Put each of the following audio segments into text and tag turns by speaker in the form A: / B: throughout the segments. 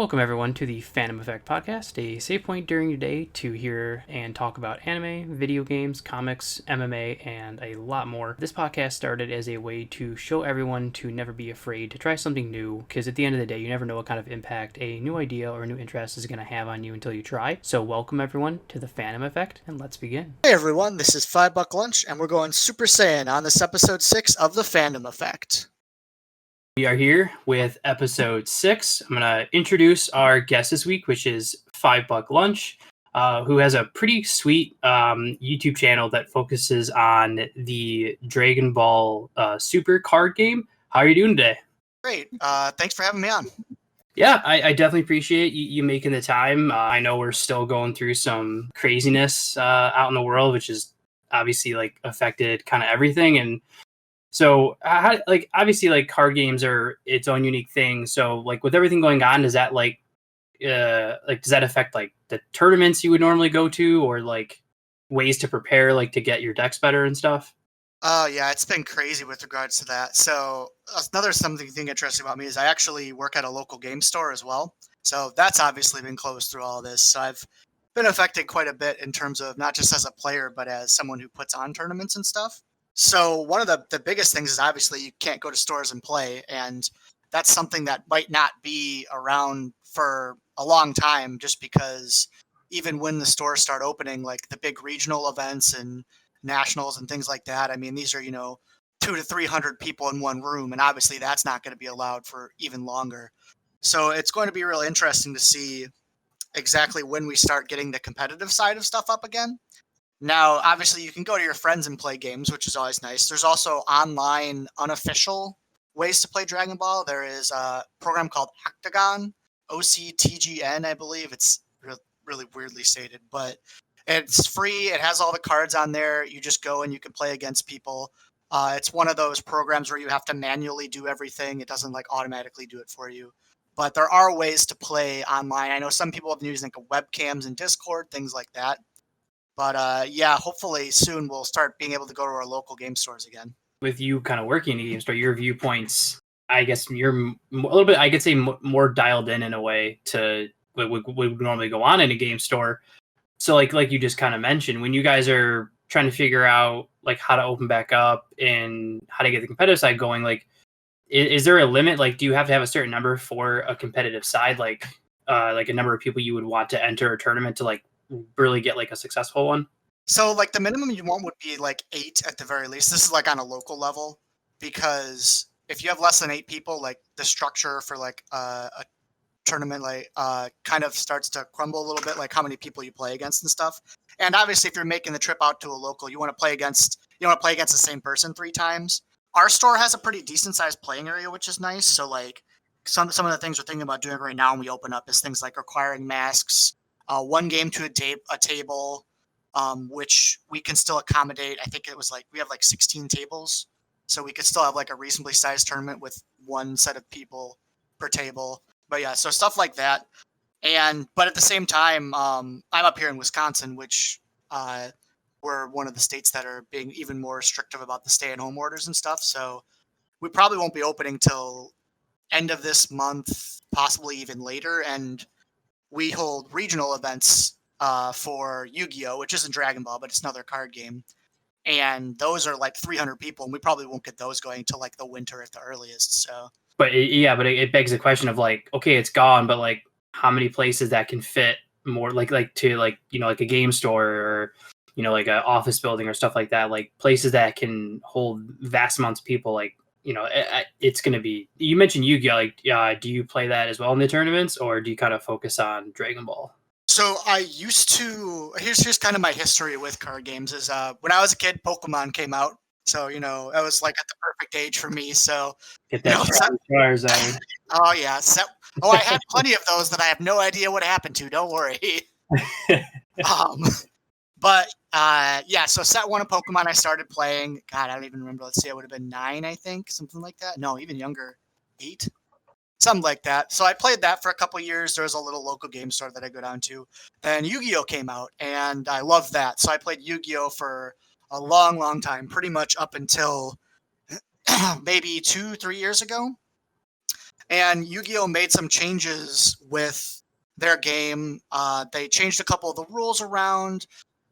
A: Welcome everyone to the Fandom Effect podcast, a safe point during your day to hear and talk about anime, video games, comics, MMA, and a lot more. This podcast started as a way to show everyone to never be afraid to try something new, because at the end of the day, you never know what kind of impact a new idea or a new interest is going to have on you until you try. So welcome everyone to the Fandom Effect, and let's begin.
B: Hey everyone, this is 5BuckLunch, and we're going Super Saiyan on this episode 6 of the Fandom Effect.
A: We are here with episode 6. I'm going to introduce our guest this week, which is 5BuckLunch, who has a pretty sweet YouTube channel that focuses on the Dragonball Super card game. How are you doing today?
B: Great. Thanks for having me on.
A: Yeah, I definitely appreciate you making the time. I know we're still going through some craziness out in the world, which is obviously like affected kind of everything. And so, obviously, card games are its own unique thing. So, with everything going on, does that does that affect the tournaments you would normally go to, or ways to prepare, to get your decks better and stuff?
B: Oh yeah, it's been crazy with regards to that. So something interesting about me is I actually work at a local game store as well. So that's obviously been closed through all this. So I've been affected quite a bit in terms of not just as a player, but as someone who puts on tournaments and stuff. So one of the biggest things is obviously you can't go to stores and play, and that's something that might not be around for a long time, just because even when the stores start opening, like the big regional events and nationals and things like that, I mean, these are 200 to 300 people in one room, and obviously that's not going to be allowed for even longer. So it's going to be really interesting to see exactly when we start getting the competitive side of stuff up again. Now, obviously, you can go to your friends and play games, which is always nice. There's also online, unofficial ways to play Dragon Ball. There is a program called Octagon, OCTGN, I believe. It's really weirdly stated, but it's free. It has all the cards on there. You just go and you can play against people. It's one of those programs where you have to manually do everything. It doesn't automatically do it for you. But there are ways to play online. I know some people have been using webcams and Discord, things like that. But yeah, hopefully soon we'll start being able to go to our local game stores again.
A: With you kind of working in a game store, your viewpoints, I guess you're a little bit, I could say, more dialed in a way to what would normally go on in a game store. So like you just kind of mentioned, when you guys are trying to figure out how to open back up and how to get the competitive side going, is there a limit? Do you have to have a certain number for a competitive side, like a number of people you would want to enter a tournament to really get a successful one?
B: So the minimum you want would be 8 at the very least. This is on a local level, because if you have less than 8 people, the structure for a tournament kind of starts to crumble a little bit, how many people you play against and stuff. And obviously if you're making the trip out to a local, you want to play against the same person 3 times. Our store has a pretty decent sized playing area, which is nice. So some of the things we're thinking about doing right now when we open up is things like requiring masks, 1 game to a table, which we can still accommodate. I think it was we have 16 tables, so we could still have a reasonably sized tournament with 1 set of people per table. But yeah, so stuff like that. But at the same time, I'm up here in Wisconsin, which we're one of the states that are being even more restrictive about the stay-at-home orders and stuff. So we probably won't be opening till end of this month, possibly even later. And we hold regional events for Yu-Gi-Oh!, which isn't Dragon Ball, but it's another card game. And those are 300 people, and we probably won't get those going till the winter at the earliest. So,
A: but it begs the question of okay, it's gone, but how many places that can fit more to a game store or an office building or stuff like that, places that can hold vast amounts of people. It's going to be. You mentioned Yu-Gi-Oh! Do you play that as well in the tournaments, or do you kind of focus on Dragon Ball?
B: So I used to. Here's kind of my history with card games. Is when I was a kid, Pokemon came out. So I was at the perfect age for me. So
A: get that Charizard.
B: Oh yeah, I had plenty of those that I have no idea what happened to. Don't worry. But yeah, so set 1 of Pokemon I started playing. God, I don't even remember. Let's see, I would have been 9, I think, something like that. No, even younger, 8, something like that. So I played that for a couple of years. There was a little local game store that I go down to. Then Yu-Gi-Oh! Came out, and I loved that. So I played Yu-Gi-Oh! For a long, long time, pretty much up until maybe 2-3 years ago. and Yu-Gi-Oh made some changes with their game. They changed a couple of the rules around.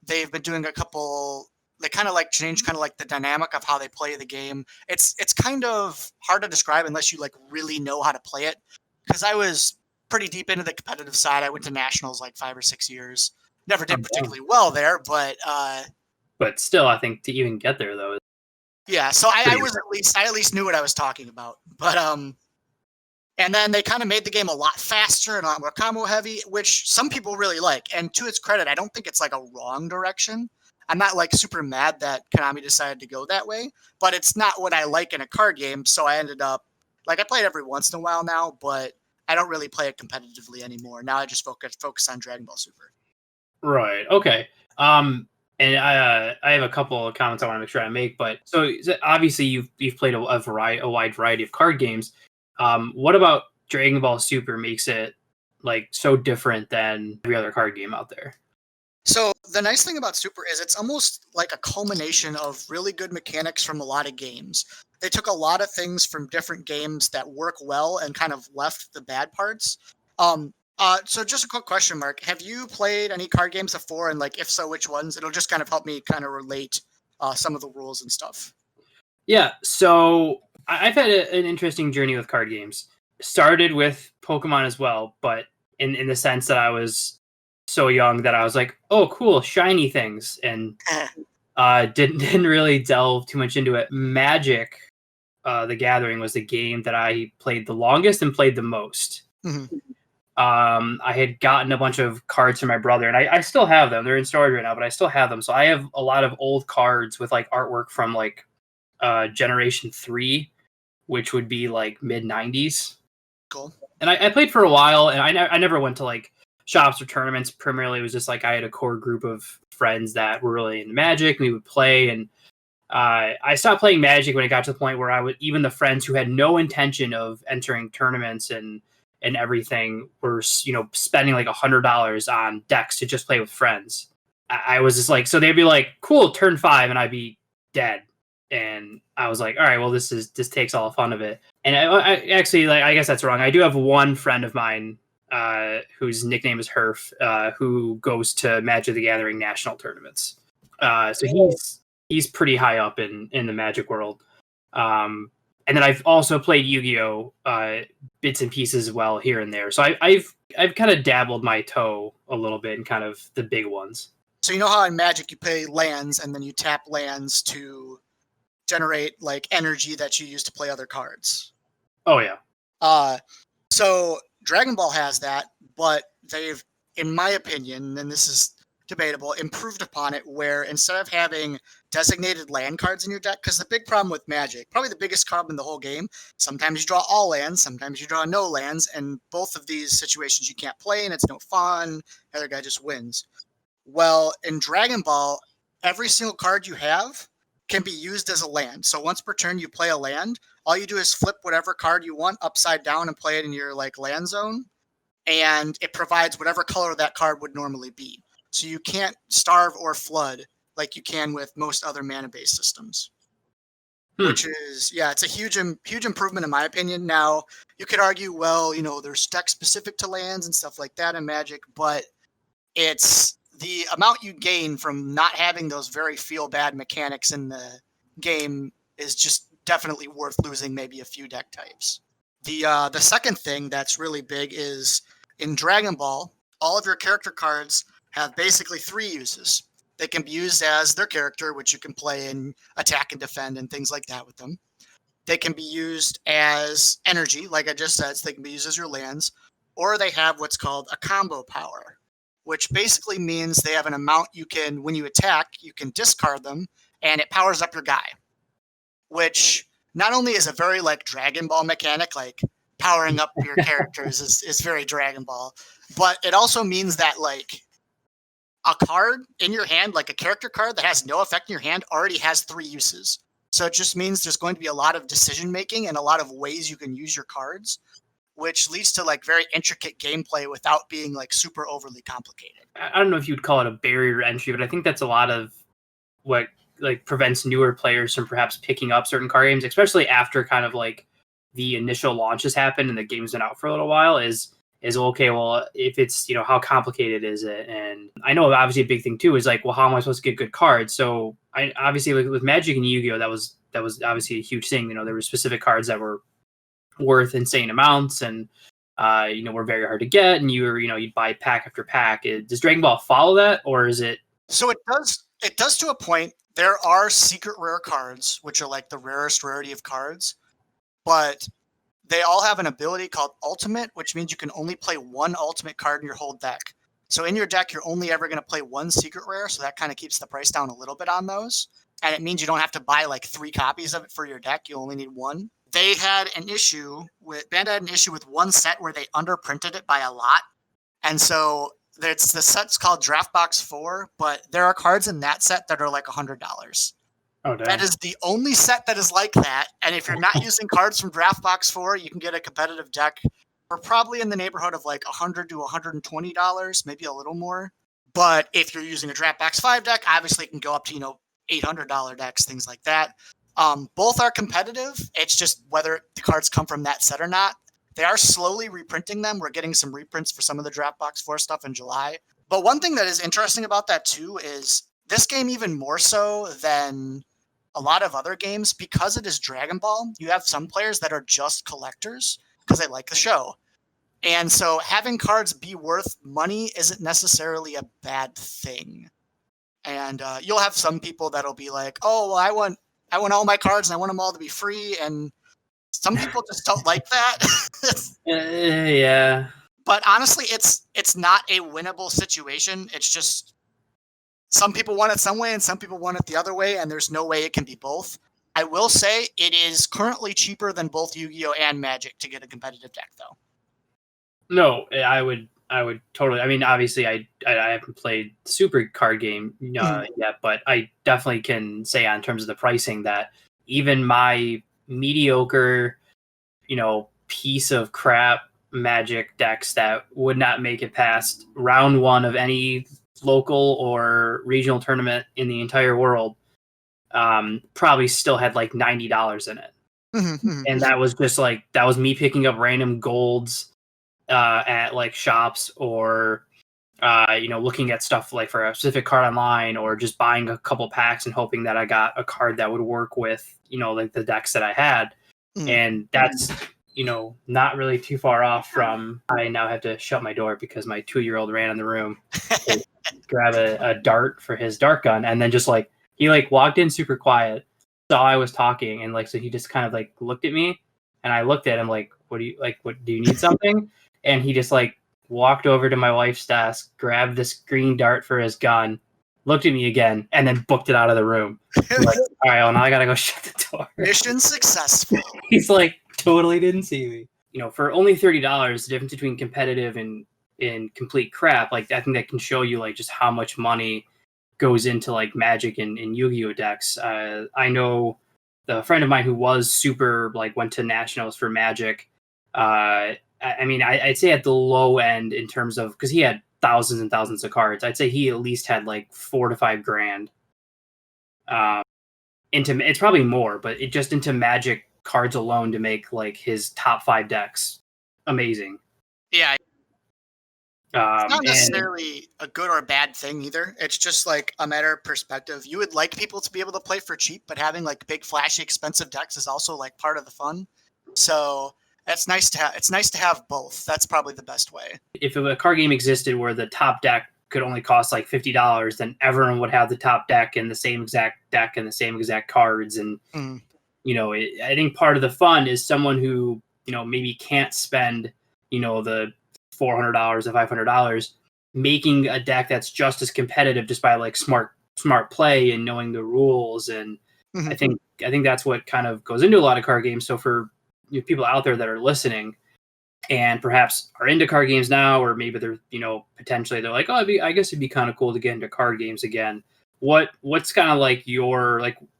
B: They've been doing a couple. They kind of like changed kind of like the dynamic of how they play the game. It's kind of hard to describe unless you like really know how to play it. Because I was pretty deep into the competitive side. I went to nationals like 5 or 6 years. Never did particularly well there,
A: but still, I think to even get there though.
B: Yeah, so I at least knew what I was talking about. But and then they kind of made the game a lot faster and a lot more combo heavy, which some people really like. And to its credit, I don't think it's like a wrong direction. I'm not like super mad that Konami decided to go that way, but it's not what I like in a card game. So I ended up like I play it every once in a while now, but I don't really play it competitively anymore. Now I just focus on Dragon Ball Super.
A: Right. Okay. And I have a couple of comments I want to make sure I make. But so obviously you've played a wide variety of card games. What about Dragon Ball Super makes it like so different than every other card game out there?
B: So the nice thing about Super is it's almost like a culmination of really good mechanics from a lot of games. They took a lot of things from different games that work well and kind of left the bad parts. So just a quick question, Mark. Have you played any card games before? And like, if so, which ones? It'll just kind of help me kind of relate some of the rules and stuff.
A: Yeah. So I've had an interesting journey with card games. Started with Pokemon as well, but in the sense that I was so young that I was like, oh, cool, shiny things. And didn't really delve too much into it. Magic, the Gathering was the game that I played the longest and played the most.
B: Mm-hmm.
A: I had gotten a bunch of cards from my brother, and I still have them. They're in storage right now, but I still have them. So I have a lot of old cards with like artwork from like Generation 3, which would be like mid-90s.
B: Cool.
A: And I played for a while, and I never went to like shops or tournaments. Primarily, it was just like I had a core group of friends that were really into Magic, and we would play. And I stopped playing Magic when it got to the point where I would, even the friends who had no intention of entering tournaments and everything were, spending like $100 on decks to just play with friends. I was just like, so they'd be like, cool, turn 5, and I'd be dead. And I was like, all right, well, this takes all the fun of it. And I actually, like, I guess that's wrong. I do have one friend of mine whose nickname is Herf, who goes to Magic the Gathering national tournaments. So he's pretty high up in the Magic world. And then I've also played Yu-Gi-Oh! Bits and pieces as well here and there. So I've kind of dabbled my toe a little bit in kind of the big ones.
B: So you know how in Magic you play lands and then you tap lands to generate like energy that you use to play other cards.
A: Oh yeah.
B: So Dragon Ball has that, but they've, in my opinion, and this is debatable, improved upon it where instead of having designated land cards in your deck, because the big problem with Magic, probably the biggest problem in the whole game, sometimes you draw all lands, sometimes you draw no lands, and both of these situations you can't play and it's no fun. The other guy just wins. Well, in Dragon Ball, every single card you have can be used as a land. So once per turn you play a land, all you do is flip whatever card you want upside down and play it in your like land zone, and it provides whatever color that card would normally be. So you can't starve or flood like you can with most other mana-based systems. Which is, it's a huge improvement in my opinion. Now, you could argue, well, there's decks specific to lands and stuff like that in Magic, but it's the amount you gain from not having those very feel-bad mechanics in the game is just definitely worth losing maybe a few deck types. The second thing that's really big is in Dragon Ball, all of your character cards have basically 3 uses. They can be used as their character, which you can play and attack and defend and things like that with them. They can be used as energy, like I just said, so they can be used as your lands, or they have what's called a combo power, which basically means they have an amount you can, when you attack, you can discard them, and it powers up your guy, which not only is a very like Dragon Ball mechanic, like powering up your characters is very Dragon Ball, but it also means that like a card in your hand, like a character card that has no effect in your hand, already has 3 uses. So it just means there's going to be a lot of decision making and a lot of ways you can use your cards, which leads to like very intricate gameplay without being like super overly complicated.
A: I don't know if you'd call it a barrier to entry, but I think that's a lot of what like prevents newer players from perhaps picking up certain card games, especially after kind of like the initial launches happen and the game's been out for a little while is okay, well, if it's, how complicated is it? And I know obviously a big thing too is like, well, how am I supposed to get good cards? So I obviously with Magic and Yu-Gi-Oh, that was obviously a huge thing. There were specific cards that were worth insane amounts and were very hard to get, and you'd buy pack after pack. Does Dragon Ball follow that, or is it?
B: So it does to a point. There are secret rare cards, which are like the rarest rarity of cards, but they all have an ability called Ultimate, which means you can only play one Ultimate card in your whole deck. So in your deck, you're only ever going to play one secret rare, so that kind of keeps the price down a little bit on those. And it means you don't have to buy like 3 copies of it for your deck. You only need one. Bandai had an issue with one set where they underprinted it by a lot. And so the set's called Draft Box 4, but there are cards in that set that are like $100.
A: Oh, dang.
B: That is the only set that is like that. And if you're not using cards from Draft Box 4, you can get a competitive deck for probably in the neighborhood of like $100 to $120, maybe a little more. But if you're using a Draft Box 5 deck, obviously it can go up to, $800 decks, things like that. Both are competitive. It's just whether the cards come from that set or not. They are slowly reprinting them. We're getting some reprints for some of the Draft Box 4 stuff in July. But one thing that is interesting about that too is this game, even more so than a lot of other games, because it is Dragon Ball, you have some players that are just collectors because they like the show. And so having cards be worth money isn't necessarily a bad thing. And you'll have some people that'll be like, oh, well, I want all my cards and I want them all to be free. And some people just don't like that.
A: Yeah.
B: But honestly, it's not a winnable situation. It's just some people want it some way and some people want it the other way, and there's no way it can be both. I will say it is currently cheaper than both Yu-Gi-Oh and Magic to get a competitive deck, though.
A: No, I would totally. I mean, obviously, I haven't played the Super card game yet, but I definitely can say on terms of the pricing that even my mediocre, piece of crap Magic decks that would not make it past round 1 of any local or regional tournament in the entire world, probably still had like $90 in it. And that was just like, that was me picking up random golds at like shops, or looking at stuff like for a specific card online, or just buying a couple packs and hoping that I got a card that would work with like the decks that I had. And that's not really too far off from, I now have to shut my door because my 2-year-old ran in the room to grab a dart for his dart gun, and then just like he like walked in super quiet, saw I was talking, and like so he just kind of like looked at me, and I looked at him like, what do you need something? And he just like walked over to my wife's desk, grabbed this green dart for his gun, looked at me again, and then booked it out of the room. I'm like, all right, well, now I gotta go shut the door.
B: Mission successful.
A: He's like, totally didn't see me. For only $30, the difference between competitive and complete crap, like I think that can show you like just how much money goes into like Magic and Yu-Gi-Oh decks. I know the friend of mine who was super, like went to nationals for Magic. I mean, I'd say at the low end in terms of, because he had thousands and thousands of cards, I'd say he at least had like $4,000 to $5,000 it's probably more, but it just into Magic cards alone to make like his top 5 decks amazing.
B: Yeah. It's not necessarily a good or a bad thing either. It's just like a matter of perspective. You would like people to be able to play for cheap, but having like big, flashy, expensive decks is also like part of the fun. So it's nice to have both. That's probably the best way. If
A: a card game existed where the top deck could only cost like $50, then everyone would have the top deck and the same exact deck and the same exact cards. And I think part of the fun is someone who maybe can't spend the $400 or $500 making a deck that's just as competitive just by like smart play and knowing the rules. And I think that's what kind of goes into a lot of card games. So for people out there that are listening and perhaps are into card games now, or maybe they're potentially they're like, oh, I guess it'd be kind of cool to get into card games again. What's kind of like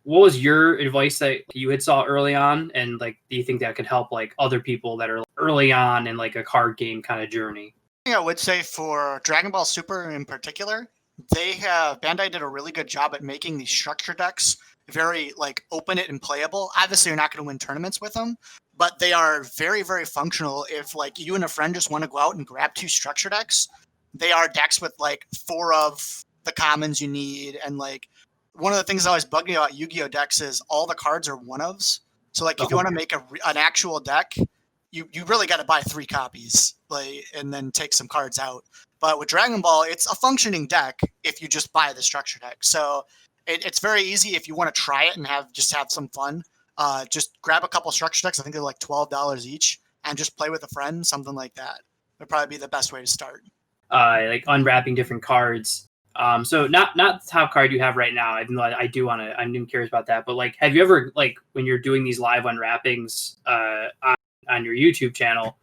A: what was your advice that you had saw early on, and like do you think that could help like other people that are early on in like a card game kind of journey?
B: I would say for Dragon Ball Super in particular, Bandai did a really good job at making these structure decks very like open it and playable. Obviously, you're not going to win tournaments with them, but they are very, very functional. If like you and a friend just want to go out and grab 2 structure decks, they are decks with like 4 of the commons you need. And like one of the things that always bugged me about Yu-Gi-Oh decks is all the cards are 1-ofs. So like if you want to make an actual deck, you really got to buy 3 copies, like, and then take some cards out. But with Dragon Ball, it's a functioning deck if you just buy the structure deck. So it's very easy if you want to try it and have some fun. Just grab a couple structure decks. I think they're like $12 each, and just play with a friend, something like that. Would probably be the best way to start.
A: Like unwrapping different cards. So not the top card you have right now. I'm curious about that. But like, have you ever, like, when you're doing these live unwrappings on your YouTube channel,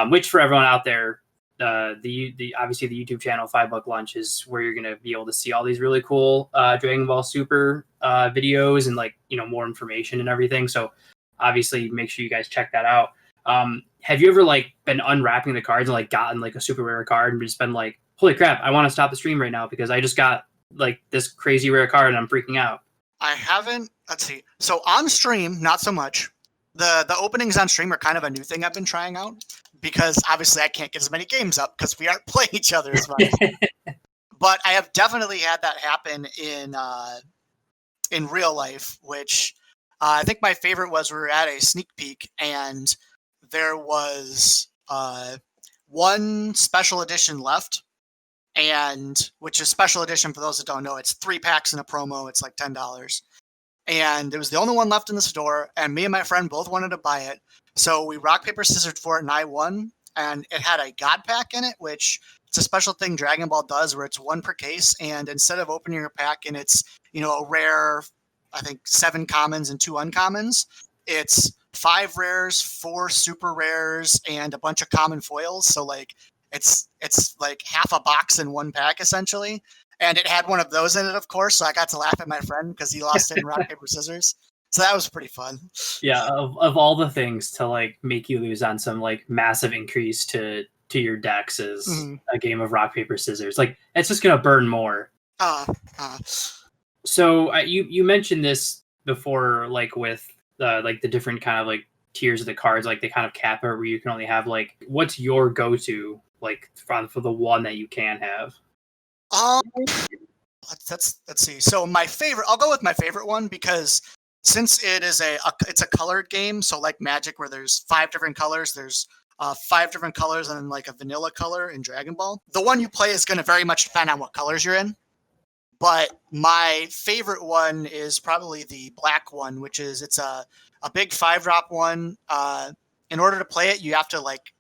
A: which for everyone out there, the obviously the YouTube channel 5BuckLunch is where you're gonna be able to see all these really cool Dragon Ball Super videos and, like, you know, more information and everything. So obviously make sure you guys check that out. Have you ever like been unwrapping the cards and like gotten like a super rare card and just been like, holy crap, I want to stop the stream right now because I just got like this crazy rare card and I'm freaking out?
B: I haven't. Let's see. So on stream, not so much. The openings on stream are kind of a new thing I've been trying out, because obviously I can't get as many games up because we aren't playing each other as much. But I have definitely had that happen in real life, which I think my favorite was we were at a sneak peek and there was one special edition left, and which is special edition for those that don't know. It's 3 packs in a promo. It's like $10. And it was the only one left in the store, and me and my friend both wanted to buy it. So we rock, paper, scissors for it, and I won. And it had a God pack in it, which it's a special thing Dragon Ball does where it's 1 per case. And instead of opening your pack and it's, you know, a rare, I think 7 commons and 2 uncommons, it's 5 rares, 4 super rares, and a bunch of common foils. So like it's like half a box in 1 pack essentially. And it had one of those in it, of course. So I got to laugh at my friend because he lost it in rock, paper, scissors. So that was pretty fun.
A: Yeah, of all the things to like make you lose on some like massive increase to your decks is a game of rock, paper, scissors. Like, it's just gonna burn more. So you mentioned this before, like with like the different kind of like tiers of the cards, like they kind of cap it where you can only have like, what's your go-to like for the one that you can have?
B: Let's see. So my favorite, I'll go with my favorite one because since it is it's a colored game, so like Magic where there's 5 different colors, there's 5 different colors and then like a vanilla color in Dragon Ball. The one you play is going to very much depend on what colors you're in. But my favorite one is probably the black one, which is it's a big 5-drop one. In order to play it, you have to like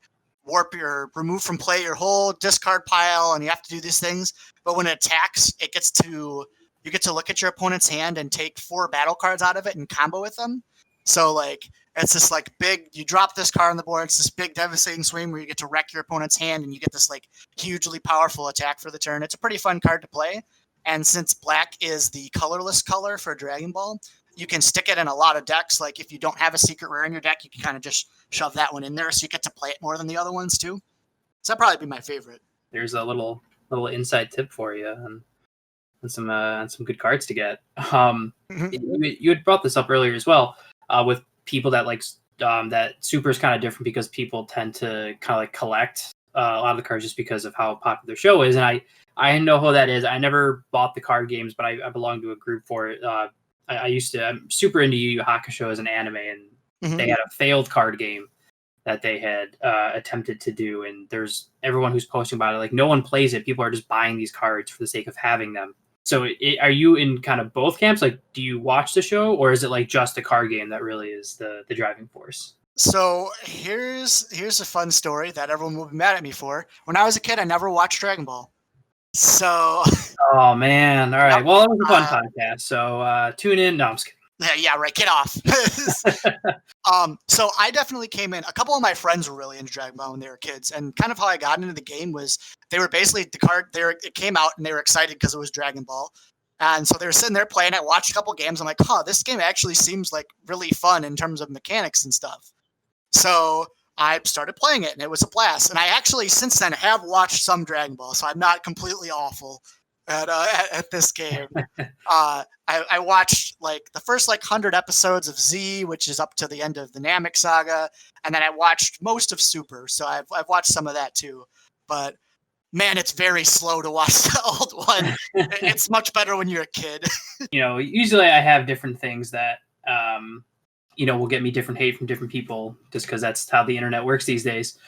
B: remove from play your whole discard pile, and you have to do these things. But when it attacks, you get to look at your opponent's hand and take 4 battle cards out of it and combo with them. So like it's this like big, you drop this card on the board, it's this big devastating swing where you get to wreck your opponent's hand and you get this like hugely powerful attack for the turn. It's a pretty fun card to play. And since black is the colorless color for Dragon Ball, you can stick it in a lot of decks. Like if you don't have a secret rare in your deck, you can kind of just shove that one in there, so you get to play it more than the other ones too. So that'd probably be my favorite.
A: There's a little inside tip for you and some good cards to get. You had brought this up earlier as well, with people that like that Super is kind of different because people tend to kind of like collect a lot of the cards just because of how popular the show is. And I know who that is. I never bought the card games, but I belong to a group for it. I'm super into Yu Yu Hakusho as an anime, and they had a failed card game that they had attempted to do. And there's everyone who's posting about it. Like, no one plays it. People are just buying these cards for the sake of having them. So are you in kind of both camps? Like, do you watch the show, or is it like just a card game that really is the driving force?
B: So here's a fun story that everyone will be mad at me for. When I was a kid, I never watched Dragon Ball. So.
A: Oh man! All right. Well, it was a fun podcast. So tune in. No, I'm just kidding.
B: Yeah, right. Get off. So I definitely came in. A couple of my friends were really into Dragon Ball when they were kids, and kind of how I got into the game was they were basically it came out and they were excited because it was Dragon Ball, and so they were sitting there playing it. Watched a couple games. I'm like, this game actually seems like really fun in terms of mechanics and stuff. So I started playing it, and it was a blast. And I actually since then have watched some Dragon Ball, so I'm not completely awful. at this game. I watched like the first 100 episodes of Z, which is up to the end of the Namek saga, and then I watched most of Super, so I've watched some of that too. But man, it's very slow to watch the old one. It's much better when you're a kid.
A: Usually I have different things that will get me different hate from different people, just because that's how the internet works these days.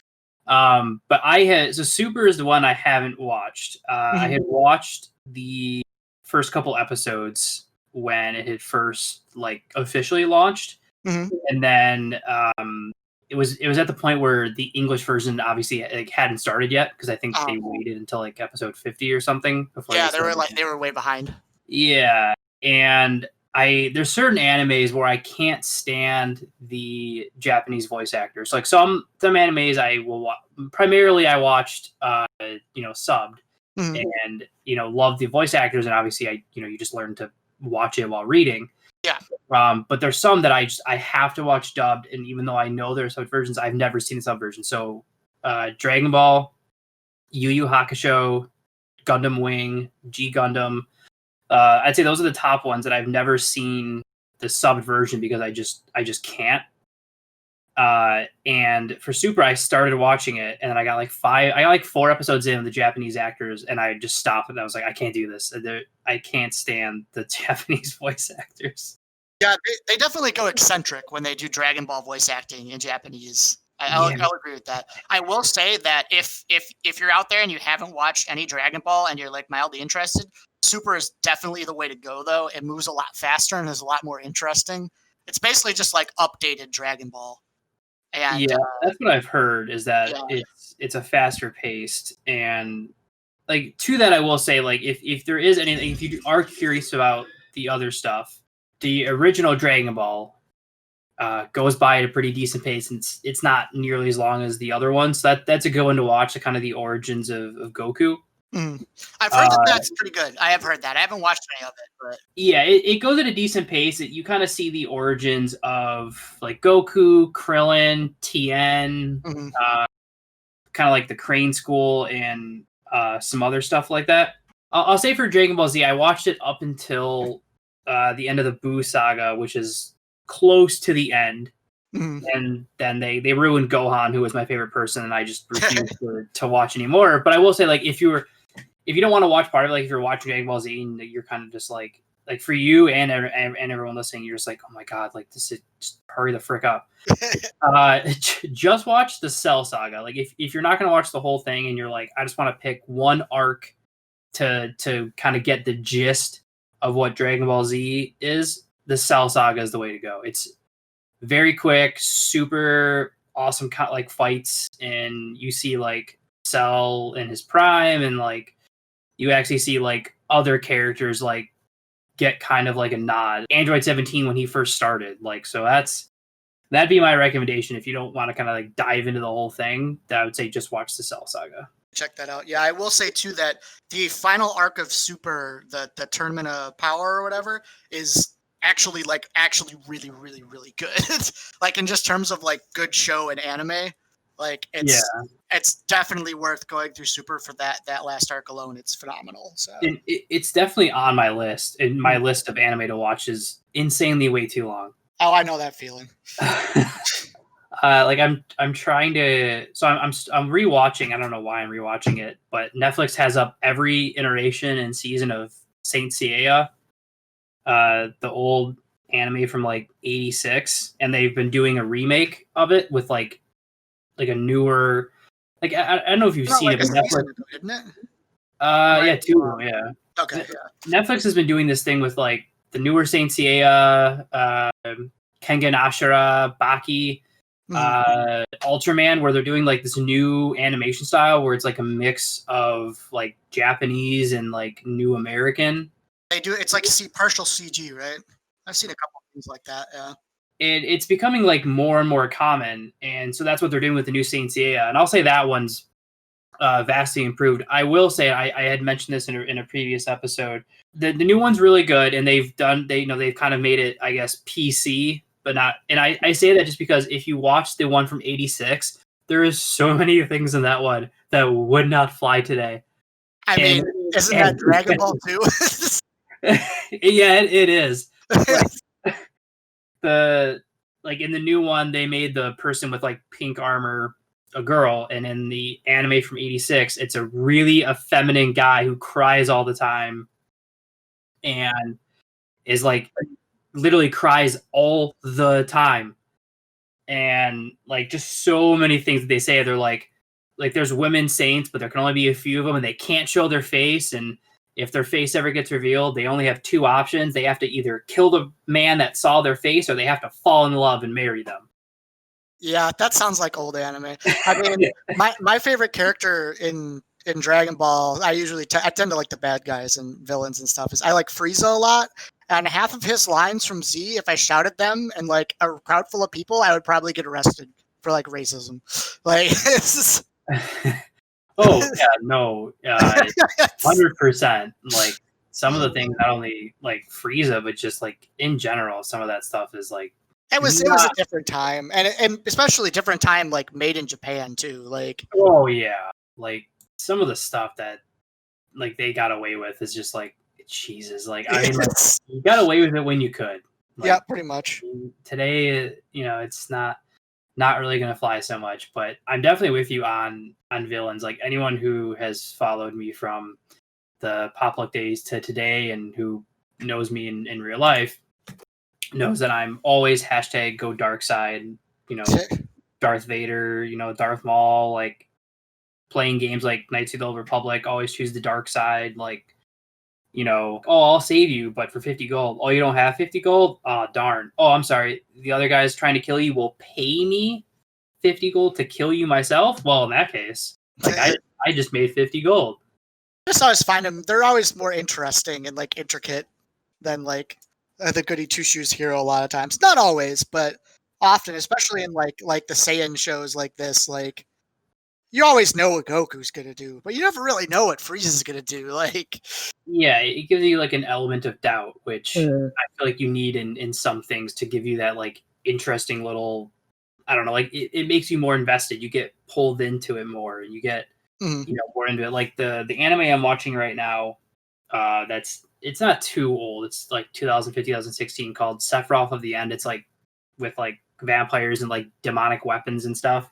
A: But so Super is the one I haven't watched. I had watched the first couple episodes when it had first officially launched, and then it was at the point where the English version obviously hadn't started yet, because I think they waited until episode 50 or something before.
B: Yeah, they were way behind.
A: Yeah, and there's certain animes where I can't stand the Japanese voice actors. Like some animes I will primarily I watched subbed, and love the voice actors, and obviously you just learn to watch it while reading.
B: Yeah.
A: But there's some that I have to watch dubbed, and even though I know there's sub versions, I've never seen a sub version. So Dragon Ball, Yu Yu Hakusho, Gundam Wing, G Gundam. I'd say those are the top ones that I've never seen the subbed version, because I just can't. And for Super, I started watching it, and then I got 4 episodes in with the Japanese actors, and I just stopped, and I was like, I can't do this. I can't stand the Japanese voice actors.
B: Yeah, they definitely go eccentric when they do Dragon Ball voice acting in Japanese. I'll agree with that. I will say that if you're out there and you haven't watched any Dragon Ball and you're mildly interested, Super is definitely the way to go, though. It moves a lot faster and is a lot more interesting. It's basically just updated Dragon Ball. And,
A: that's what I've heard, is that it's a faster paced, and to that I will say, if there is anything, if you are curious about the other stuff, the original Dragon Ball goes by at a pretty decent pace, and it's not nearly as long as the other ones. So that's a good one to watch, the kind of the origins of Goku.
B: I've heard that's pretty good. I have heard that. I haven't watched any of it, but
A: yeah, it goes at a decent pace. You kind of see the origins of Goku, Krillin, Tien, kind of the Crane School, and some other stuff like that. I'll say for Dragon Ball Z, I watched it up until the end of the Buu saga, which is close to the end. And then they ruined Gohan, who was my favorite person, and I just refused to watch anymore. But I will say, if you don't want to watch part of it, if you're watching Dragon Ball Z and you're kind of just for you and everyone listening, you're just oh my god, this is, just hurry the frick up. Just watch the Cell saga. If you're not going to watch the whole thing and you're I just want to pick one arc to kind of get the gist of what Dragon Ball Z is, the Cell saga is the way to go. It's very quick, super awesome fights, and you see Cell in his prime, and you actually see other characters get kind of a nod. Android 17 when he first started, so that'd be my recommendation if you don't want to kind of dive into the whole thing. That I would say just watch the Cell saga.
B: Check that out. Yeah, I will say too that the final arc of Super, the Tournament of Power or whatever, is actually really, really, really good. In just terms of good show and anime, it's definitely worth going through Super for that last arc alone. It's phenomenal. So
A: it's definitely on my list, and my list of anime to watch is insanely way too long.
B: Oh, I know that feeling.
A: I'm trying to, so I'm rewatching. I don't know why I'm rewatching it, but Netflix has up every iteration and season of Saint Seiya, the old anime from '86, and they've been doing a remake of it with a newer, I don't know if you've seen it, but Netflix,
B: isn't it?
A: Yeah, 2, yeah.
B: Okay. Yeah.
A: Netflix has been doing this thing with the newer Saint Seiya, Kengan Ashura, Baki, Ultraman, where they're doing this new animation style where it's a mix of Japanese and new American.
B: They do it's partial CG, right? I've seen a couple of things like that. Yeah.
A: It's becoming more and more common, and so that's what they're doing with the new Saint Seiya. And I'll say that one's vastly improved. I will say I had mentioned this in a previous episode. The new one's really good, and they've kind of made it, I guess, PC, but not. And I say that just because if you watch the one from '86, there is so many things in that one that would not fly today.
B: I mean, Isn't that Dragon Ball too?
A: Yeah, it is. Like in the new one, they made the person with like pink armor a girl, and in the anime from '86, it's a really effeminate guy who cries all the time and is like literally cries all the time. And like just so many things that they say, they're like there's women saints, but there can only be a few of them, and they can't show their face. And if their face ever gets revealed, they only have two options. They have to either kill the man that saw their face, or they have to fall in love and marry them.
B: Yeah, that sounds like old anime. I mean, my favorite character in Dragon Ball, I tend to like the bad guys and villains and stuff. Is I like Frieza a lot, and half of his lines from Z, if I shouted them in like a crowd full of people, I would probably get arrested for like racism. Like, it's
A: Oh yeah, no, 100%. Like some of the things, not only like Frieza, but just like in general, some of that stuff is like
B: it was a different time, and especially different time like made in Japan too. Like,
A: oh yeah, like some of the stuff that like they got away with is just like Jesus. Like I mean, like, you got away with it when you could. Like,
B: yeah, pretty much.
A: Today, it's not really going to fly so much, but I'm definitely with you on villains. Like anyone who has followed me from the Pop Luck days to today and who knows me in real life knows that I'm always hashtag go dark side, Darth Vader, Darth Maul, like playing games like Knights of the Old Republic, always choose the dark side. Like, oh, I'll save you, but for 50 gold. Oh, you don't have 50 gold? Oh, darn. Oh, I'm sorry. The other guy's trying to kill you will pay me 50 gold to kill you myself? Well, in that case, like I just made 50 gold.
B: I just always find them, they're always more interesting and like intricate than like the goody two shoes hero a lot of times. Not always, but often, especially in like the Saiyan shows like this, like you always know what Goku's gonna do, but you never really know what Frieza's gonna do. Like,
A: yeah, it gives you like an element of doubt, which I feel like you need in some things to give you that like interesting little, I don't know, like it makes you more invested. You get pulled into it more, and you get more into it. Like the anime I'm watching right now, it's not too old. It's like 2015, 2016, called Sephiroth of the End. It's like with like vampires and like demonic weapons and stuff.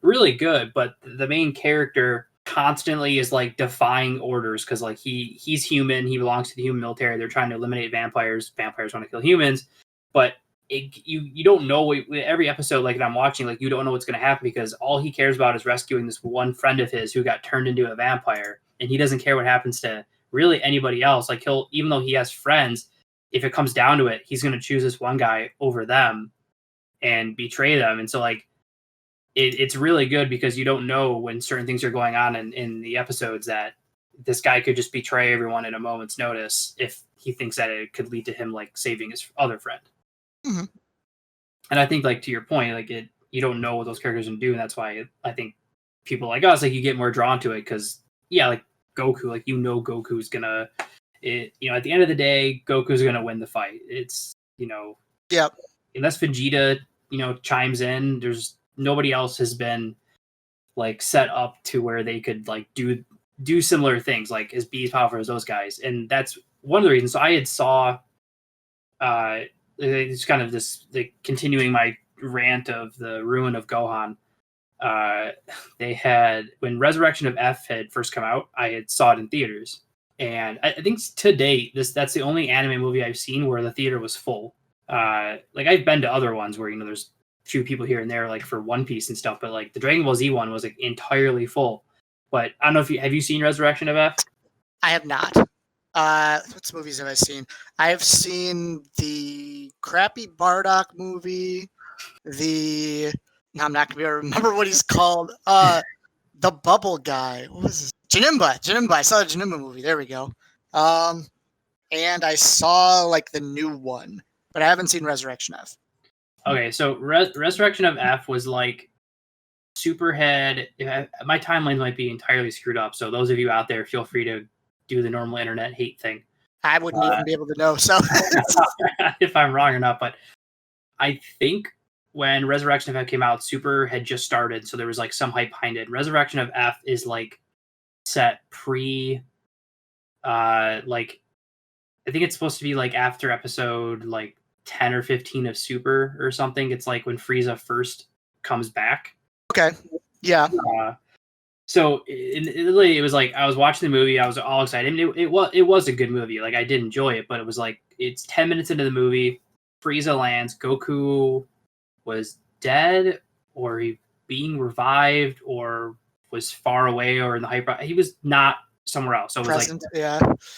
A: Really good, but the main character constantly is like defying orders because like he's human. He belongs to the human military. They're trying to eliminate vampires. Vampires want to kill humans, but you don't know every episode like that I'm watching, like you don't know what's going to happen because all he cares about is rescuing this one friend of his who got turned into a vampire, and he doesn't care what happens to really anybody else. Like he'll, even though he has friends, if it comes down to it, he's going to choose this one guy over them and betray them. And so like it's really good because you don't know when certain things are going on in the episodes that this guy could just betray everyone at a moment's notice if he thinks that it could lead to him like saving his other friend. And I think, like, to your point, like you don't know what those characters are doing. That's why I think people like us, like, you get more drawn to it because, yeah, like Goku, like Goku's gonna, at the end of the day, Goku's gonna win the fight. It's unless Vegeta chimes in, there's nobody else has been like set up to where they could like do similar things, like as be as powerful as those guys, and that's one of the reasons. So I had saw. It's kind of this continuing my rant of the ruin of Gohan. They had, when Resurrection of F had first come out, I had saw it in theaters, and I think to date that's the only anime movie I've seen where the theater was full. Like I've been to other ones where there's a few people here and there, like for One Piece and stuff, but like the Dragon Ball Z one was like entirely full. But I don't know if have you seen Resurrection of F?
B: I have not. What movies have I seen? I've seen the crappy Bardock movie. I'm not gonna be able to remember what he's called. The Bubble Guy. What was this? Janimba. I saw the Janimba movie. There we go. And I saw like the new one, but I haven't seen Resurrection F.
A: Okay, so Resurrection of F was like Superhead. My timelines might be entirely screwed up, so those of you out there, feel free to do the normal internet hate thing.
B: I wouldn't even be able to know. So
A: if I'm wrong or not, but I think when Resurrection of F came out, Super had just started, so there was like some hype behind it. Resurrection of F is like set pre like I think it's supposed to be like after episode like 10 or 15 of Super or something. It's like when Frieza first comes back.
B: Okay. Yeah.
A: So it was like I was watching the movie, I was all excited. I mean, it was a good movie. Like I did enjoy it, but it was like it's 10 minutes into the movie, Frieza lands, Goku was dead or he being revived or was far away or in the hyper. He was not somewhere else. So it was
B: Present,
A: like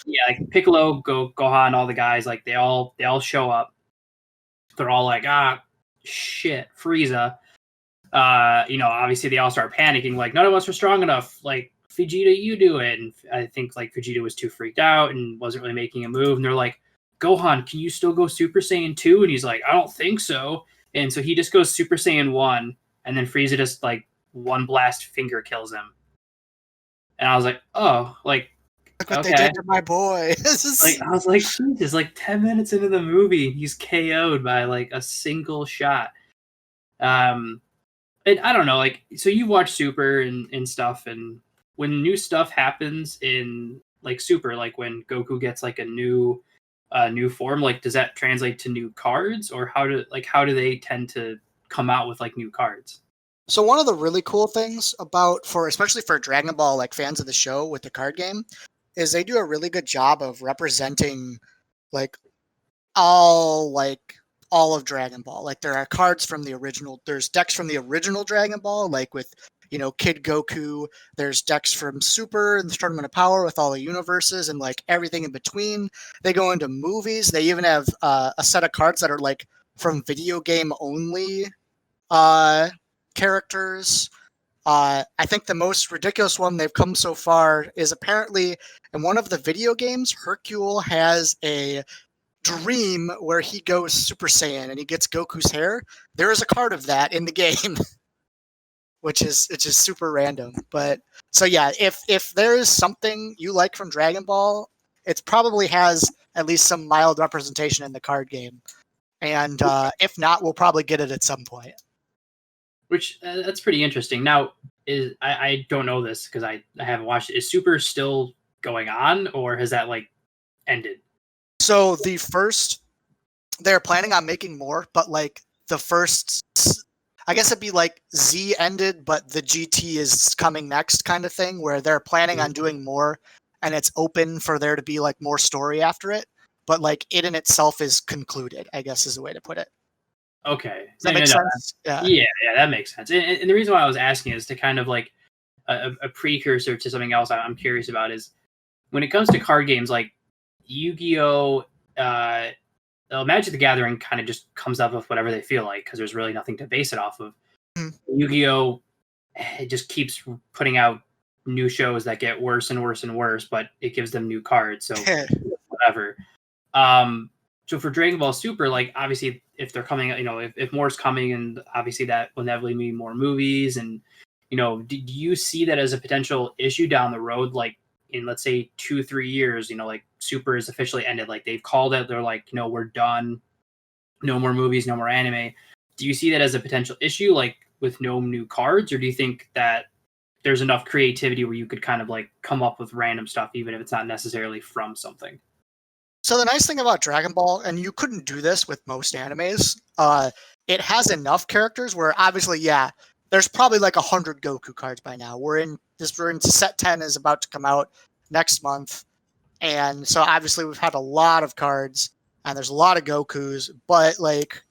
B: yeah,
A: like Piccolo, Gohan, all the guys, like they all show up. They're all like, shit, Frieza. Obviously they all start panicking, like none of us are strong enough. Like Vegeta, you do it. And I think like Vegeta was too freaked out and wasn't really making a move. And they're like, Gohan, can you still go Super Saiyan 2? And he's like, I don't think so. And so he just goes Super Saiyan 1, and then Frieza just like one blast finger kills him. And I was like, oh, like
B: look what they did to my boy.
A: Like I was like, Jesus, like 10 minutes into the movie, he's KO'd by like a single shot. And I don't know, like, so you watch Super and stuff, and when new stuff happens in like Super, like when Goku gets like a new form, like does that translate to new cards, or how do they tend to come out with like new cards?
B: So one of the really cool things especially for Dragon Ball like fans of the show with the card game is they do a really good job of representing like all of Dragon Ball. Like there are cards from the original, there's decks from the original Dragon Ball, like with, Kid Goku. There's decks from Super and the Tournament of Power with all the universes and like everything in between. They go into movies. They even have a set of cards that are like from video game only characters. I think the most ridiculous one they've come so far is apparently in one of the video games, Hercule has a dream where he goes Super Saiyan and he gets Goku's hair. There is a card of that in the game, which is super random. But so yeah, if there is something you like from Dragon Ball, it probably has at least some mild representation in the card game. And if not, we'll probably get it at some point.
A: Which that's pretty interesting. Now, I don't know this because I haven't watched it. Is Super still going on, or has that like ended?
B: So they're planning on making more, but like the first, I guess it'd be like Z ended, but the GT is coming next kind of thing, where they're planning on doing more, and it's open for there to be like more story after it. But like it in itself is concluded, I guess is the way to put it.
A: Okay.
B: Does that make sense?
A: Yeah, that makes sense. And the reason why I was asking is to kind of like a precursor to something else I'm curious about is when it comes to card games like Yu-Gi-Oh, Magic the Gathering kind of just comes up with whatever they feel like because there's really nothing to base it off of. Yu-Gi-Oh, it just keeps putting out new shows that get worse and worse and worse, but it gives them new cards, so whatever. So for Dragon Ball Super, like obviously if they're coming, if more's coming, and obviously that will inevitably mean more movies, and do you see that as a potential issue down the road, like in let's say 2-3 years, like Super is officially ended, like they've called it, they're like, we're done, no more movies, no more anime. Do you see that as a potential issue, like with no new cards, or do you think that there's enough creativity where you could kind of like come up with random stuff, even if it's not necessarily from something?
B: So the nice thing about Dragon Ball, and you couldn't do this with most animes, it has enough characters where obviously, yeah, there's probably like 100 Goku cards by now. We're in set 10 is about to come out next month. And so obviously we've had a lot of cards and there's a lot of Gokus, but like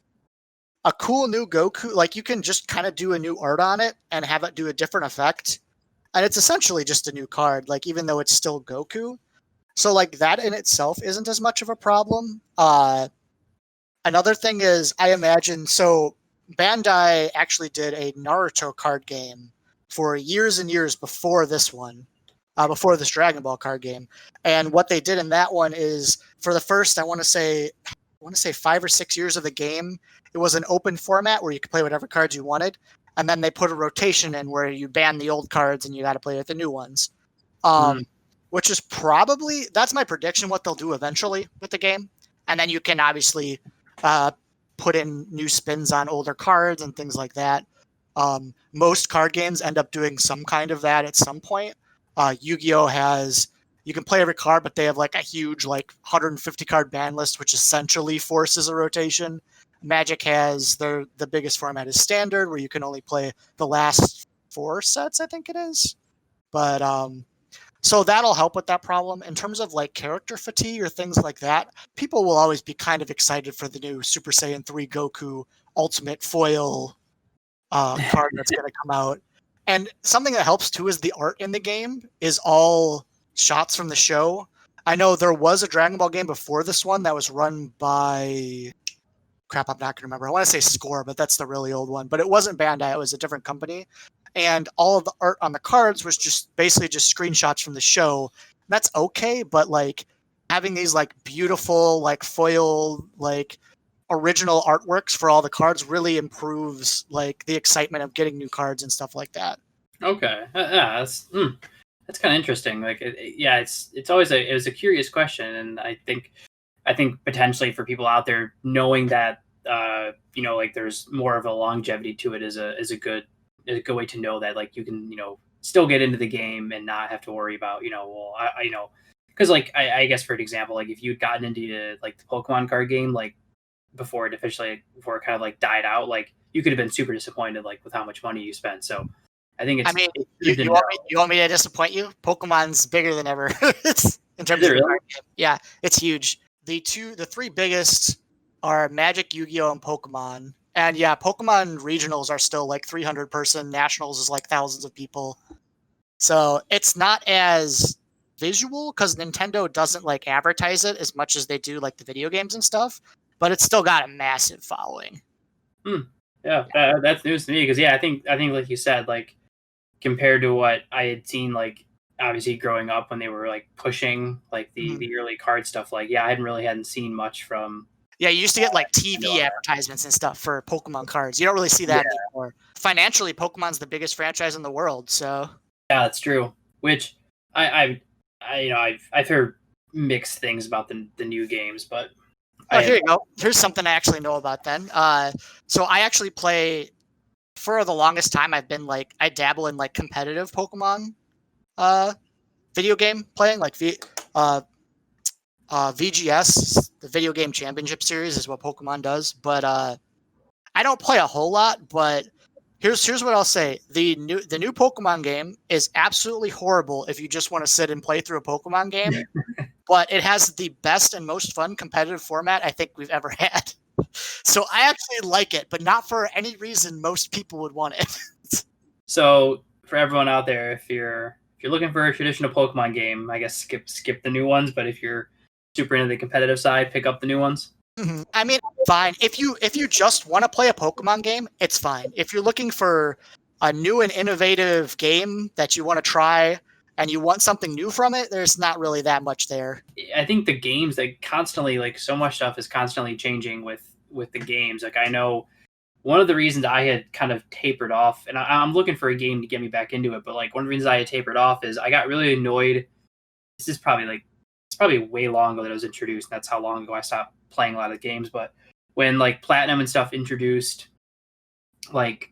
B: a cool new Goku, like you can just kind of do a new art on it and have it do a different effect. And it's essentially just a new card, like even though it's still Goku. So like that in itself isn't as much of a problem. Another thing is I imagine, so Bandai actually did a Naruto card game for years and years before this one, before this Dragon Ball card game. And what they did in that one is for the first, I want to say 5 or 6 years of the game, it was an open format where you could play whatever cards you wanted. And then they put a rotation in where you ban the old cards and you got to play with the new ones. Which is probably, that's my prediction, what they'll do eventually with the game. And then you can obviously put in new spins on older cards and things like that. Most card games end up doing some kind of that at some point. Yu-Gi-Oh has you can play every card, but they have like a huge like 150 card ban list, which essentially forces a rotation. Magic has the biggest format is standard, where you can only play the last 4 sets, I think it is. But so that'll help with that problem. In terms of like character fatigue or things like that, people will always be kind of excited for the new Super Saiyan 3 Goku Ultimate Foil card that's going to come out. And something that helps too is the art in the game is all shots from the show. I know there was a Dragon Ball game before this one that was run by... Crap, I'm not going to remember. I want to say Score, but that's the really old one. But it wasn't Bandai. It was a different company. And all of the art on the cards was just basically just screenshots from the show. That's okay, but like having these like beautiful like foil like original artworks for all the cards really improves like the excitement of getting new cards and stuff like that.
A: Okay, yeah, that's kind of interesting. Like, it's always it was a curious question, and I think potentially for people out there knowing that like there's more of a longevity to it is a good way to know that like you can still get into the game and not have to worry about because like I guess for an example, like if you'd gotten into like the Pokemon card game like before it kind of like died out, like you could have been super disappointed like with how much money you spent. So I think it's.
B: I mean, you want me to disappoint you? Pokemon's bigger than ever. In terms of
A: really?
B: card game. Yeah, it's huge. The 3 biggest are Magic, Yu-Gi-Oh, and Pokemon. And yeah, Pokemon regionals are still like 300 person. Nationals is like thousands of people. So it's not as visual because Nintendo doesn't like advertise it as much as they do like the video games and stuff. But it's still got a massive following.
A: Yeah, that's news to me because I think like you said, like compared to what I had seen, like obviously growing up when they were like pushing like the early card stuff, like I hadn't seen much from.
B: Yeah, you used to get like TV advertisements and stuff for Pokemon cards. You don't really see that anymore. Financially, Pokemon's the biggest franchise in the world, so.
A: Yeah, that's true. Which I've heard mixed things about the new games, but.
B: Oh, here you go. Here's something I actually know about then. So I actually play, for the longest time, I dabble in like competitive Pokemon video game playing, like VGS, the Video Game Championship Series is what Pokemon does. But I don't play a whole lot, but here's what I'll say. The new Pokemon game is absolutely horrible if you just want to sit and play through a Pokemon game. But it has the best and most fun competitive format I think we've ever had. So I actually like it, but not for any reason most people would want it.
A: So for everyone out there, if you're looking for a traditional Pokemon game, I guess skip the new ones. But if you're super into the competitive side, pick up the new ones.
B: Mm-hmm. I mean, fine. If you just want to play a Pokemon game, it's fine. If you're looking for a new and innovative game that you want to try, and you want something new from it, there's not really that much there.
A: I think the games, they constantly, like, so much stuff is constantly changing with the games. Like, I know one of the reasons I had kind of tapered off, and I'm looking for a game to get me back into it, but, like, one of the reasons I had tapered off is I got really annoyed. It's probably way long ago that it was introduced. That's how long ago I stopped playing a lot of games. But when, like, Platinum and stuff introduced like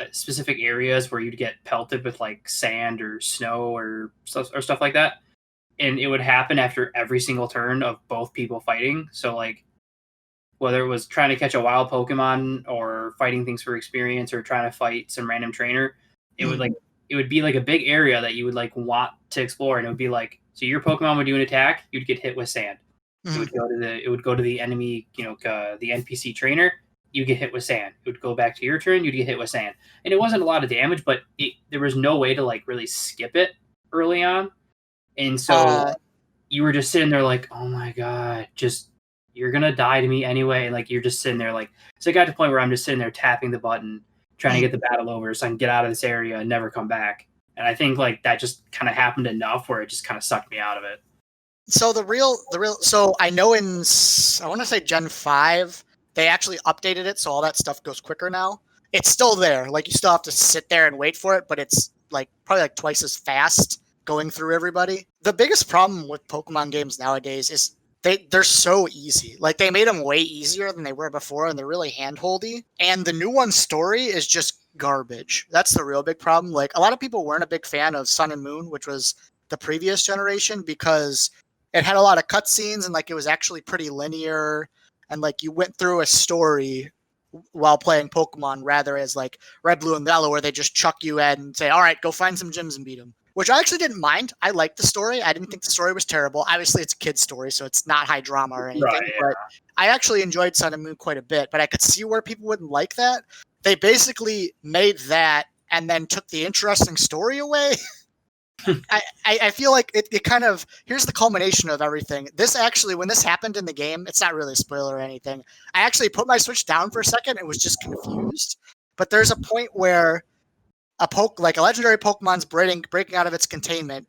A: specific areas where you'd get pelted with like sand or snow or stuff like that, and it would happen after every single turn of both people fighting. So like whether it was trying to catch a wild Pokemon or fighting things for experience or trying to fight some random trainer, it would be like a big area that you would like want to explore, and it would be like, so your Pokemon would do an attack, you'd get hit with sand. It would go to the enemy, the NPC trainer, you get hit with sand. It would go back to your turn, you'd get hit with sand. And it wasn't a lot of damage, but there was no way to like really skip it early on. And so you were just sitting there like, oh my God, you're going to die to me anyway. And like, you're just sitting there like, so it got to the point where I'm just sitting there tapping the button, trying to get the battle over so I can get out of this area and never come back. And I think like that just kind of happened enough where it just kind of sucked me out of it.
B: So so I know I want to say Gen 5, they actually updated it, so all that stuff goes quicker now. It's still there. Like, you still have to sit there and wait for it, but it's like probably like twice as fast going through everybody. The biggest problem with Pokemon games nowadays is they're so easy. Like, they made them way easier than they were before, and they're really hand-holdy. And the new one's story is just garbage. That's the real big problem. Like, a lot of people weren't a big fan of Sun and Moon, which was the previous generation because it had a lot of cutscenes and like it was actually pretty linear and like you went through a story while playing Pokemon rather as like Red, Blue, and Yellow where they just chuck you in and say, all right, go find some gyms and beat them. Which I actually didn't mind. I liked the story. I didn't think the story was terrible. Obviously, it's a kid's story, so it's not high drama or anything.
A: Right, yeah.
B: But I actually enjoyed Sun and Moon quite a bit. But I could see where people wouldn't like that. They basically made that and then took the interesting story away. I feel like it kind of, here's the culmination of everything. This actually, when this happened in the game, it's not really a spoiler or anything. I actually put my Switch down for a second and was just confused. But there's a point where like a legendary Pokemon's breaking out of its containment.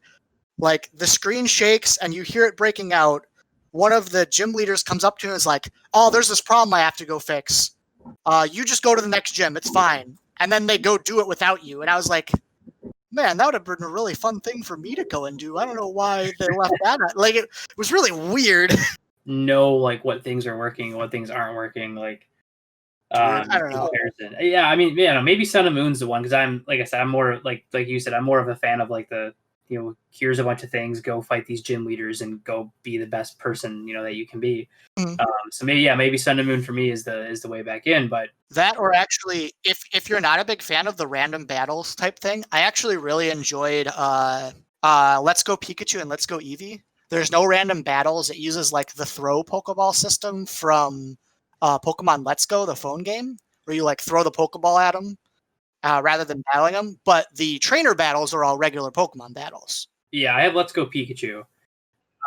B: Like the screen shakes and you hear it breaking out. One of the gym leaders comes up to you and is like, oh, there's this problem I have to go fix. You just go to the next gym. It's fine. And then they go do it without you. And I was like, man, that would have been a really fun thing for me to go and do. I don't know why they left that out. Like it was really weird.
A: Know like what things are working, what things aren't working. Like
B: I don't know.
A: Comparison. Yeah, I mean, yeah, maybe Sun and Moon's the one because I'm like I said, I'm more like you said, I'm more of a fan of like the here's a bunch of things, go fight these gym leaders and go be the best person that you can be.
B: Mm-hmm.
A: So maybe Sun and Moon for me is the way back in. But
B: that, or actually, if you're not a big fan of the random battles type thing, I actually really enjoyed Let's Go Pikachu and Let's Go Eevee. There's no random battles. It uses like the throw Pokeball system from Pokemon Let's Go, the phone game, where you like throw the Pokeball at them rather than battling them. But the trainer battles are all regular Pokemon battles.
A: Yeah, I have Let's Go Pikachu.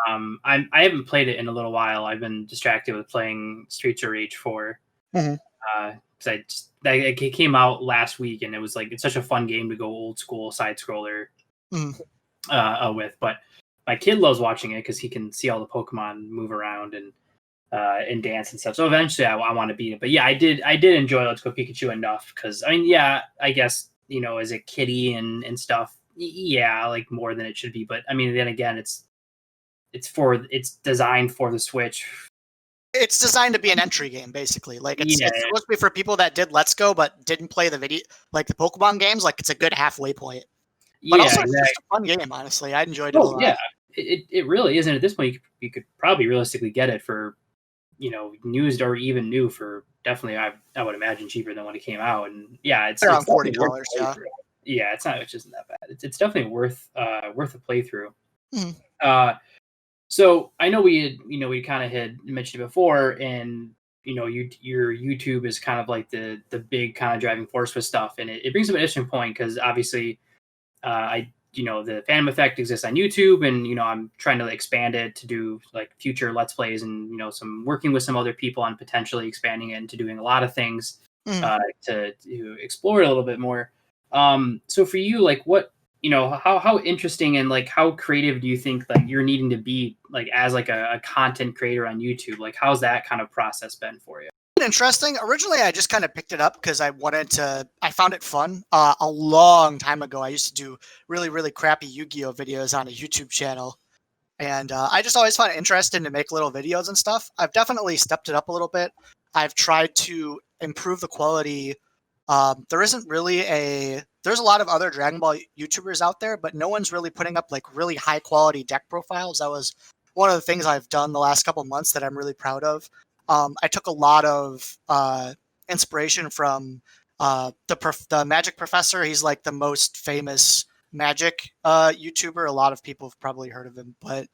A: I haven't played it in a little while. I've been distracted with playing Streets of Rage 4. Because it came out last week, and it was like it's such a fun game to go old school side scroller with. But my kid loves watching it because he can see all the Pokemon move around and dance and stuff. So eventually, I want to beat it. But yeah, I did enjoy Let's Go Pikachu enough because I mean, yeah, I guess as a kiddie and stuff, yeah, like more than it should be. But I mean, then again, it's designed for the Switch.
B: It's designed to be an entry game, basically. Like it's supposed to be for people that did Let's Go but didn't play the video, like the Pokemon games. Like it's a good halfway point. But also, it's just a fun game. Honestly, I enjoyed it a lot.
A: Yeah, it really isn't. At this point, you could probably realistically get it for used or even new for definitely. I would imagine cheaper than when it came out. And yeah, it's
B: around $40.
A: Yeah, it's not. It isn't that bad. It's definitely worth a playthrough. So I know we kind of had mentioned it before, and your YouTube is kind of like the big kind of driving force with stuff, and it brings up an interesting point because obviously, the Fandom Effect exists on YouTube, and I'm trying to expand it to do like future Let's Plays, and some working with some other people on potentially expanding it into doing a lot of things to explore it a little bit more. So for you, like what? How interesting and like how creative do you think like you're needing to be like as like a content creator on YouTube? Like how's that kind of process been for you?
B: Interesting. Originally, I just kind of picked it up because I found it fun. A long time ago, I used to do really, really crappy Yu-Gi-Oh videos on a YouTube channel. And I just always found it interesting to make little videos and stuff. I've definitely stepped it up a little bit. I've tried to improve the quality. There's a lot of other Dragon Ball YouTubers out there, but no one's really putting up like really high quality deck profiles. That was one of the things I've done the last couple of months that I'm really proud of. I took a lot of inspiration from the Magic Professor. He's like the most famous Magic YouTuber. A lot of people have probably heard of him, but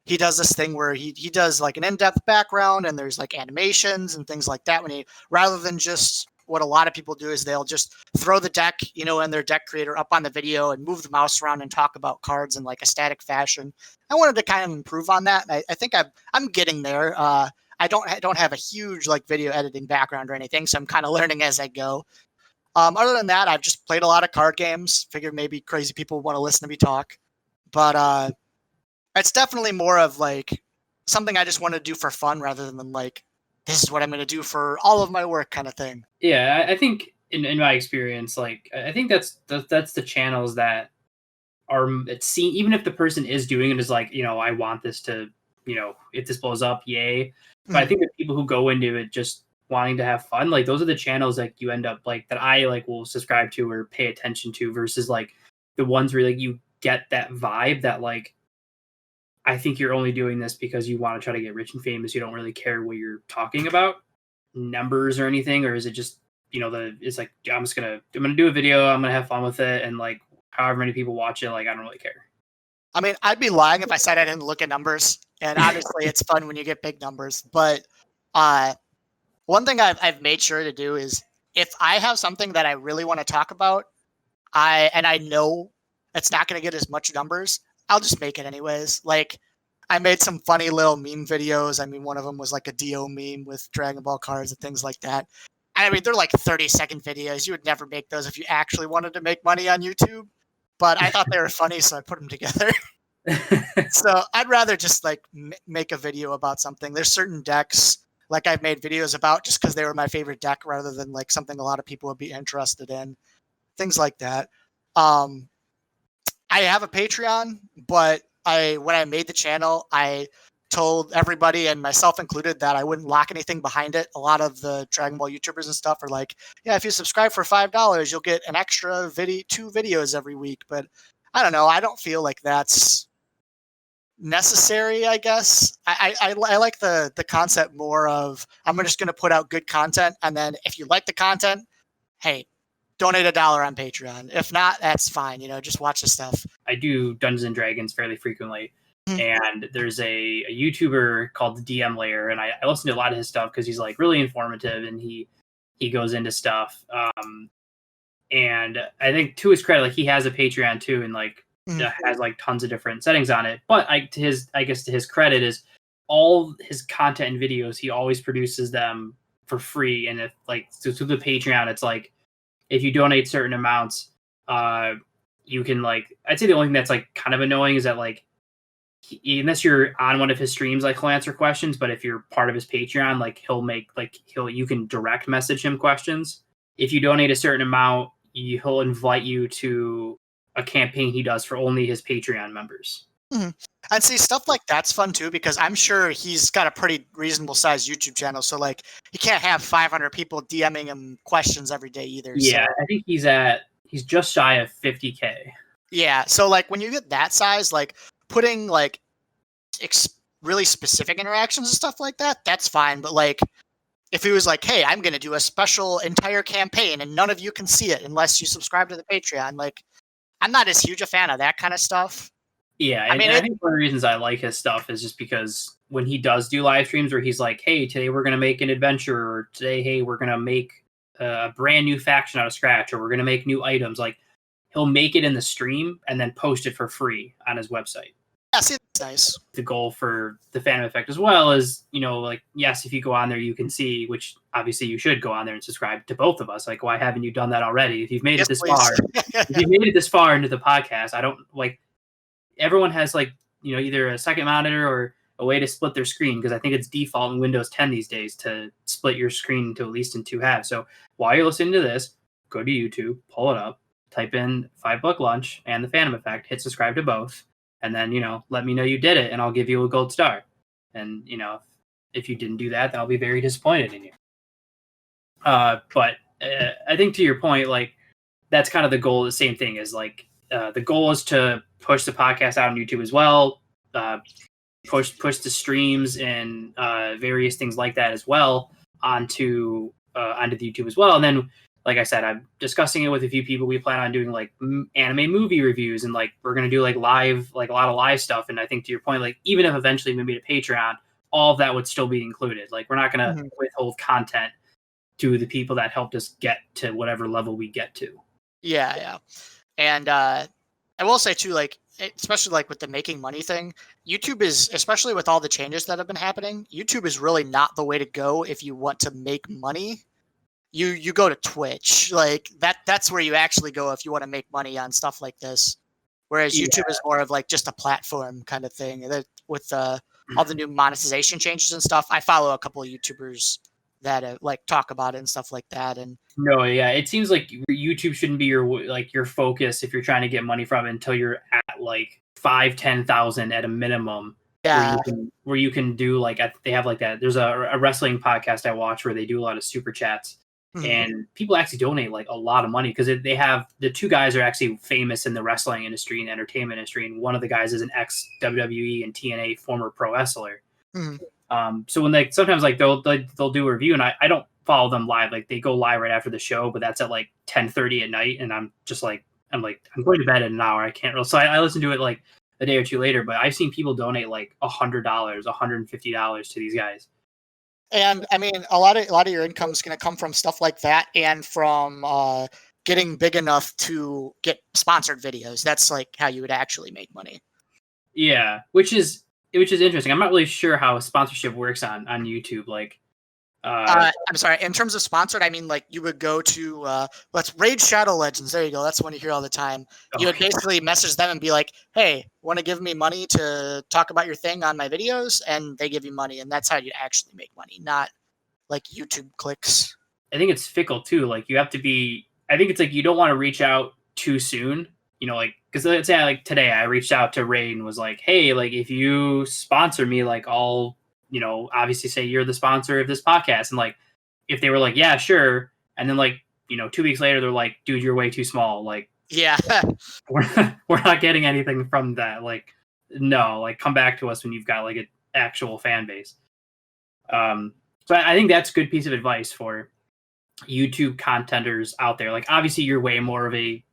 B: he does this thing where he does like an in-depth background and there's like animations and things like that rather than just what a lot of people do is they'll just throw the deck, and their deck creator up on the video and move the mouse around and talk about cards in like a static fashion. I wanted to kind of improve on that. And I think I'm getting there. I don't have a huge like video editing background or anything, so I'm kind of learning as I go. Other than that, I've just played a lot of card games. Figured maybe crazy people want to listen to me talk, but it's definitely more of like something I just want to do for fun rather than like this is what I'm going to do for all of my work kind of thing.
A: Yeah, I think in my experience, like I think that's the channels that are seen, even if the person is doing it is like, I want this to, if this blows up, yay. But I think the people who go into it just wanting to have fun, like those are the channels like you end up like that I like will subscribe to or pay attention to versus like the ones where like you get that vibe that like, I think you're only doing this because you want to try to get rich and famous. You don't really care what you're talking about, numbers or anything, or is it just, it's like, I'm gonna do a video, I'm gonna have fun with it, and like however many people watch it, like I don't really care.
B: I mean, I'd be lying if I said I didn't look at numbers, and obviously it's fun when you get big numbers. But one thing I've made sure to do is if I have something that I really want to talk about, I know it's not going to get as much numbers, I'll just make it anyways. Like, I made some funny little meme videos. I mean, one of them was like a Dio meme with Dragon Ball cards and things like that. And I mean, they're like 30-second videos. You would never make those if you actually wanted to make money on YouTube. But I thought they were funny, so I put them together. So I'd rather just like make a video about something. There's certain decks like I've made videos about just because they were my favorite deck rather than like something a lot of people would be interested in. Things like that. I have a Patreon, but when I made the channel, I told everybody and myself included that I wouldn't lock anything behind it. A lot of the Dragon Ball YouTubers and stuff are like, yeah, if you subscribe for $5, you'll get an extra 2 videos every week. But I don't know. I don't feel like that's necessary, I guess. I like the concept more of I'm just going to put out good content. And then if you like the content, hey, donate $1 on Patreon. If not, that's fine. Just watch the stuff.
A: I do Dungeons and Dragons fairly frequently. And there's a YouTuber called the DM Layer, and I listen to a lot of his stuff because he's like really informative and he goes into stuff. And I think to his credit, like he has a Patreon too, and like has like tons of different settings on it. But to his credit is all his content and videos, he always produces them for free. And if like through the Patreon, it's like if you donate certain amounts, you can like, I'd say the only thing that's like kind of annoying is that like, unless you're on one of his streams, like he'll answer questions, but if you're part of his Patreon, like you can direct message him questions. If you donate a certain amount, he'll invite you to a campaign he does for only his Patreon members.
B: I'd say stuff like that's fun too, because I'm sure he's got a pretty reasonable sized YouTube channel. So like he can't have 500 people DMing him questions every day either.
A: Yeah. So. I think he's just shy of 50K.
B: Yeah. So like when you get that size, like putting like really specific interactions and stuff like that, that's fine. But like if he was like, hey, I'm going to do a special entire campaign and none of you can see it unless you subscribe to the Patreon, like I'm not as huge a fan of that kind of stuff.
A: Yeah, I think one of the reasons I like his stuff is just because when he does do live streams where he's like, hey, today we're going to make an adventure, or today, hey, we're going to make a brand new faction out of scratch, or we're going to make new items, like he'll make it in the stream and then post it for free on his website.
B: Yeah, see, that's nice.
A: The goal for the Fandom Effect as well is, like, yes, if you go on there, you can see, which obviously you should go on there and subscribe to both of us. Like, why haven't you done that already? If you've made it this far, if you've made it this far into the podcast, I don't like, everyone has like, either a second monitor or a way to split their screen, because I think it's default in Windows 10 these days to split your screen to at least in 2 halves. So while you're listening to this, go to YouTube, pull it up, type in 5BuckLunch and the Fandom Effect, hit subscribe to both. And then, let me know you did it and I'll give you a gold star. And, if you didn't do that, then I'll be very disappointed in you. But I think to your point, like, that's kind of the goal. The same thing is like, the goal is to push the podcast out on YouTube as well. Push the streams and various things like that as well onto the YouTube as well. And then, like I said, I'm discussing it with a few people. We plan on doing like anime movie reviews, and like we're gonna do like live, like a lot of live stuff. And I think to your point, like even if eventually we made a Patreon, all of that would still be included. Like we're not gonna withhold content to the people that helped us get to whatever level we get to.
B: Yeah. And I will say too, like especially like with the making money thing, YouTube is, especially with all the changes that have been happening, YouTube is really not the way to go if you want to make money. You go to Twitch, like that's where you actually go if you want to make money on stuff like this. Whereas YouTube is more of like just a platform kind of thing. With all the new monetization changes and stuff, I follow a couple of YouTubers that like talk about it and stuff like that. And
A: no, yeah, it seems like YouTube shouldn't be your focus if you're trying to get money from it until you're at like 5,000-10,000 at a minimum.
B: Yeah,
A: where you can do like, they have like that. There's a wrestling podcast I watch where they do a lot of super chats. and people actually donate like a lot of money because they have the two guys are actually famous in the wrestling industry and entertainment industry, and one of the guys is an ex WWE and TNA former pro wrestler. So when they sometimes like they'll do a review, and I don't follow them live, like they go live right after the show, but that's at like 10:30 at night, and I'm just like I'm going to bed in an hour, I can't really, so I listen to it like a day or two later. But I've seen people donate like $100, $150 to these guys.
B: And I mean, a lot of your income is going to come from stuff like that, and from getting big enough to get sponsored videos. That's like how you would actually make money.
A: Yeah, which is interesting. I'm not really sure how sponsorship works on YouTube. Like,
B: I'm sorry. In terms of sponsored, I mean, like you would go to let's Raid Shadow Legends. There you go. That's the one you hear all the time. You would basically message them and be like, "Hey, want to give me money to talk about your thing on my videos?" And they give you money, and that's how you actually make money, not like YouTube clicks.
A: I think it's fickle too. Like you have to be. I think it's like you don't want to reach out too soon. You know, like because let's say like today I reached out to Ray and was like, "Hey, like if you sponsor me, like I'll." Obviously say you're the sponsor of this podcast. And like, if they were like, yeah, sure. And then like, 2 weeks later, they're like, dude, you're way too small. Like,
B: yeah,
A: we're not getting anything from that. Like, no, like come back to us when you've got like an actual fan base. So I think that's a good piece of advice for YouTube contenters out there. Like, obviously you're way more of a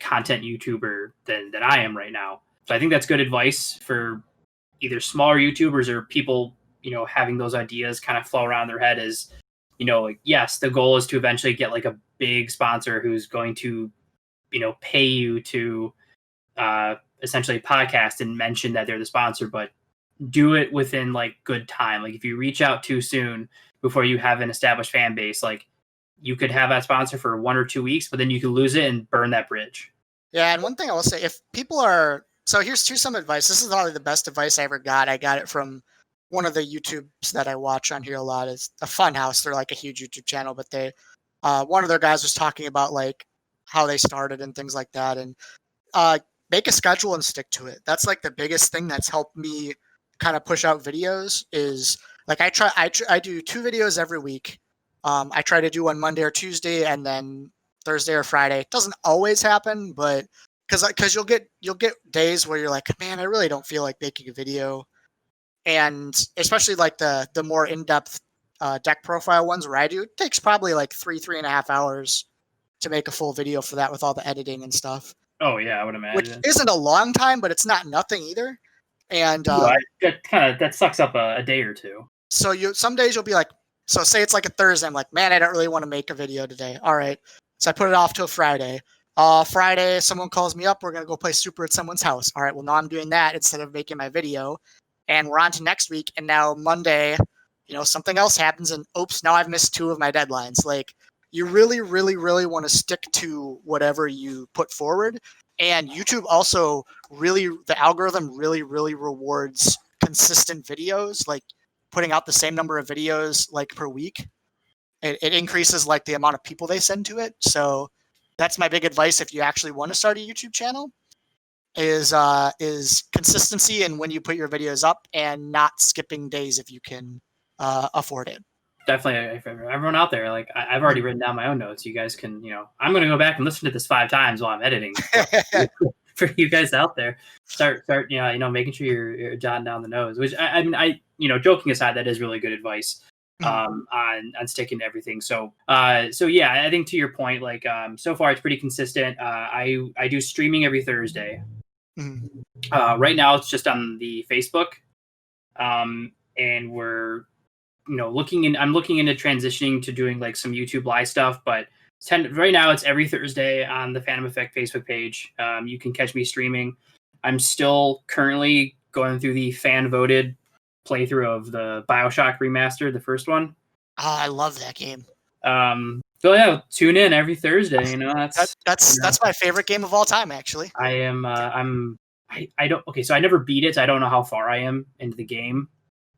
A: content YouTuber than I am right now. So I think that's good advice for either smaller YouTubers or people, having those ideas kind of flow around their head is, like, yes, the goal is to eventually get like a big sponsor who's going to, pay you to essentially podcast and mention that they're the sponsor, but do it within like good time. Like if you reach out too soon before you have an established fan base, like you could have that sponsor for 1 or 2 weeks, but then you could lose it and burn that bridge.
B: Yeah. And one thing I will say, if people are, so here's some advice. This is probably the best advice I ever got. I got it from one of the YouTubes that I watch on here a lot. Is a Funhouse. They're like a huge YouTube channel, but they, one of their guys was talking about like how they started and things like that, and make a schedule and stick to it. That's like the biggest thing that's helped me kind of push out videos. Is like I do 2 videos every week. I try to do one Monday or Tuesday, and then Thursday or Friday. It doesn't always happen, but because you'll get days where you're like, man, I really don't feel like making a video, and especially like the more in-depth deck profile ones where I do, it takes probably like 3.5 hours to make a full video for that with all the editing and stuff.
A: Oh yeah, I would imagine.
B: Which isn't a long time, but it's not nothing either. And
A: that sucks up a day or two.
B: So some days you'll be like, so say it's like a Thursday, I'm like, man, I don't really want to make a video today. All right, so I put it off till Friday. Friday, someone calls me up. We're going to go play Super at someone's house. All right, well, now I'm doing that instead of making my video. And we're on to next week. And now Monday, something else happens. And oops, now I've missed 2 of my deadlines. Like, you really, really, really want to stick to whatever you put forward. And YouTube also the algorithm really, really rewards consistent videos, like putting out the same number of videos like per week. It increases like the amount of people they send to it. So that's my big advice if you actually want to start a YouTube channel is consistency and when you put your videos up, and not skipping days if you can afford it.
A: Definitely, everyone out there, like I've already written down my own notes. You guys can, I'm going to go back and listen to this 5 times while I'm editing. For you guys out there, start, making sure you're jotting down the notes. Which I mean, joking aside, that is really good advice. On sticking to everything. So yeah, I think to your point, like so far it's pretty consistent. I do streaming every Thursday. Right now it's just on the Facebook, and we're I'm looking into transitioning to doing like some YouTube live stuff, but right now it's every Thursday on the Fandom Effect Facebook page. You can catch me streaming. I'm still currently going through the fan voted playthrough of the BioShock remaster, the first one.
B: Oh, I love that game.
A: So yeah, tune in every Thursday.
B: That's my favorite game of all time, actually.
A: I am. I don't. Okay, so I never beat it. So I don't know how far I am into the game.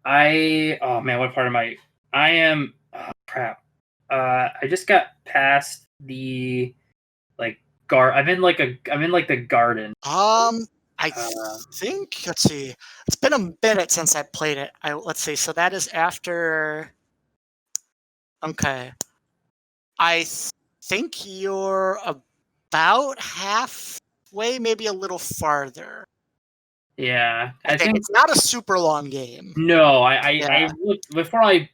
A: Oh man, what part am I? I am. Oh, crap. I just got past the like I'm in like the garden.
B: I think, let's see, it's been a minute since I played it. Let's see, so that is after, okay. think you're about halfway, maybe a little farther.
A: Yeah,
B: I think it's not a super long game.
A: No, I looked before I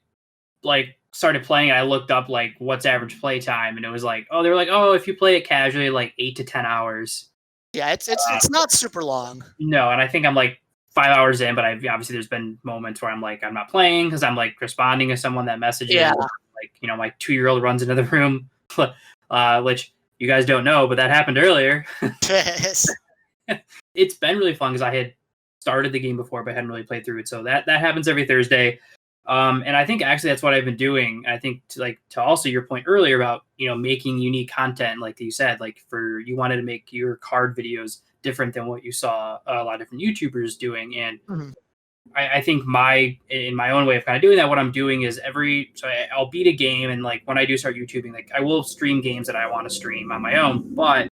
A: like started playing it. I looked up like what's average play time, and it was like, oh, they were like, oh, if you play it casually, like 8 to 10 hours.
B: Yeah, it's not super long.
A: No, and I think I'm like 5 hours in, but obviously there's been moments where I'm like I'm not playing because I'm like responding to someone that messages.
B: Yeah.
A: Like my 2-year-old runs into the room, which you guys don't know, but that happened earlier. It's been really fun because I had started the game before, but hadn't really played through it. So that happens every Thursday. And I think actually that's what I've been doing. I think to also your point earlier about, making unique content, like you said, like you wanted to make your card videos different than what you saw a lot of different YouTubers doing. And I think in my own way of kind of doing that, what I'm doing is I'll beat a game. And like when I do start YouTubing, like I will stream games that I want to stream on my own, but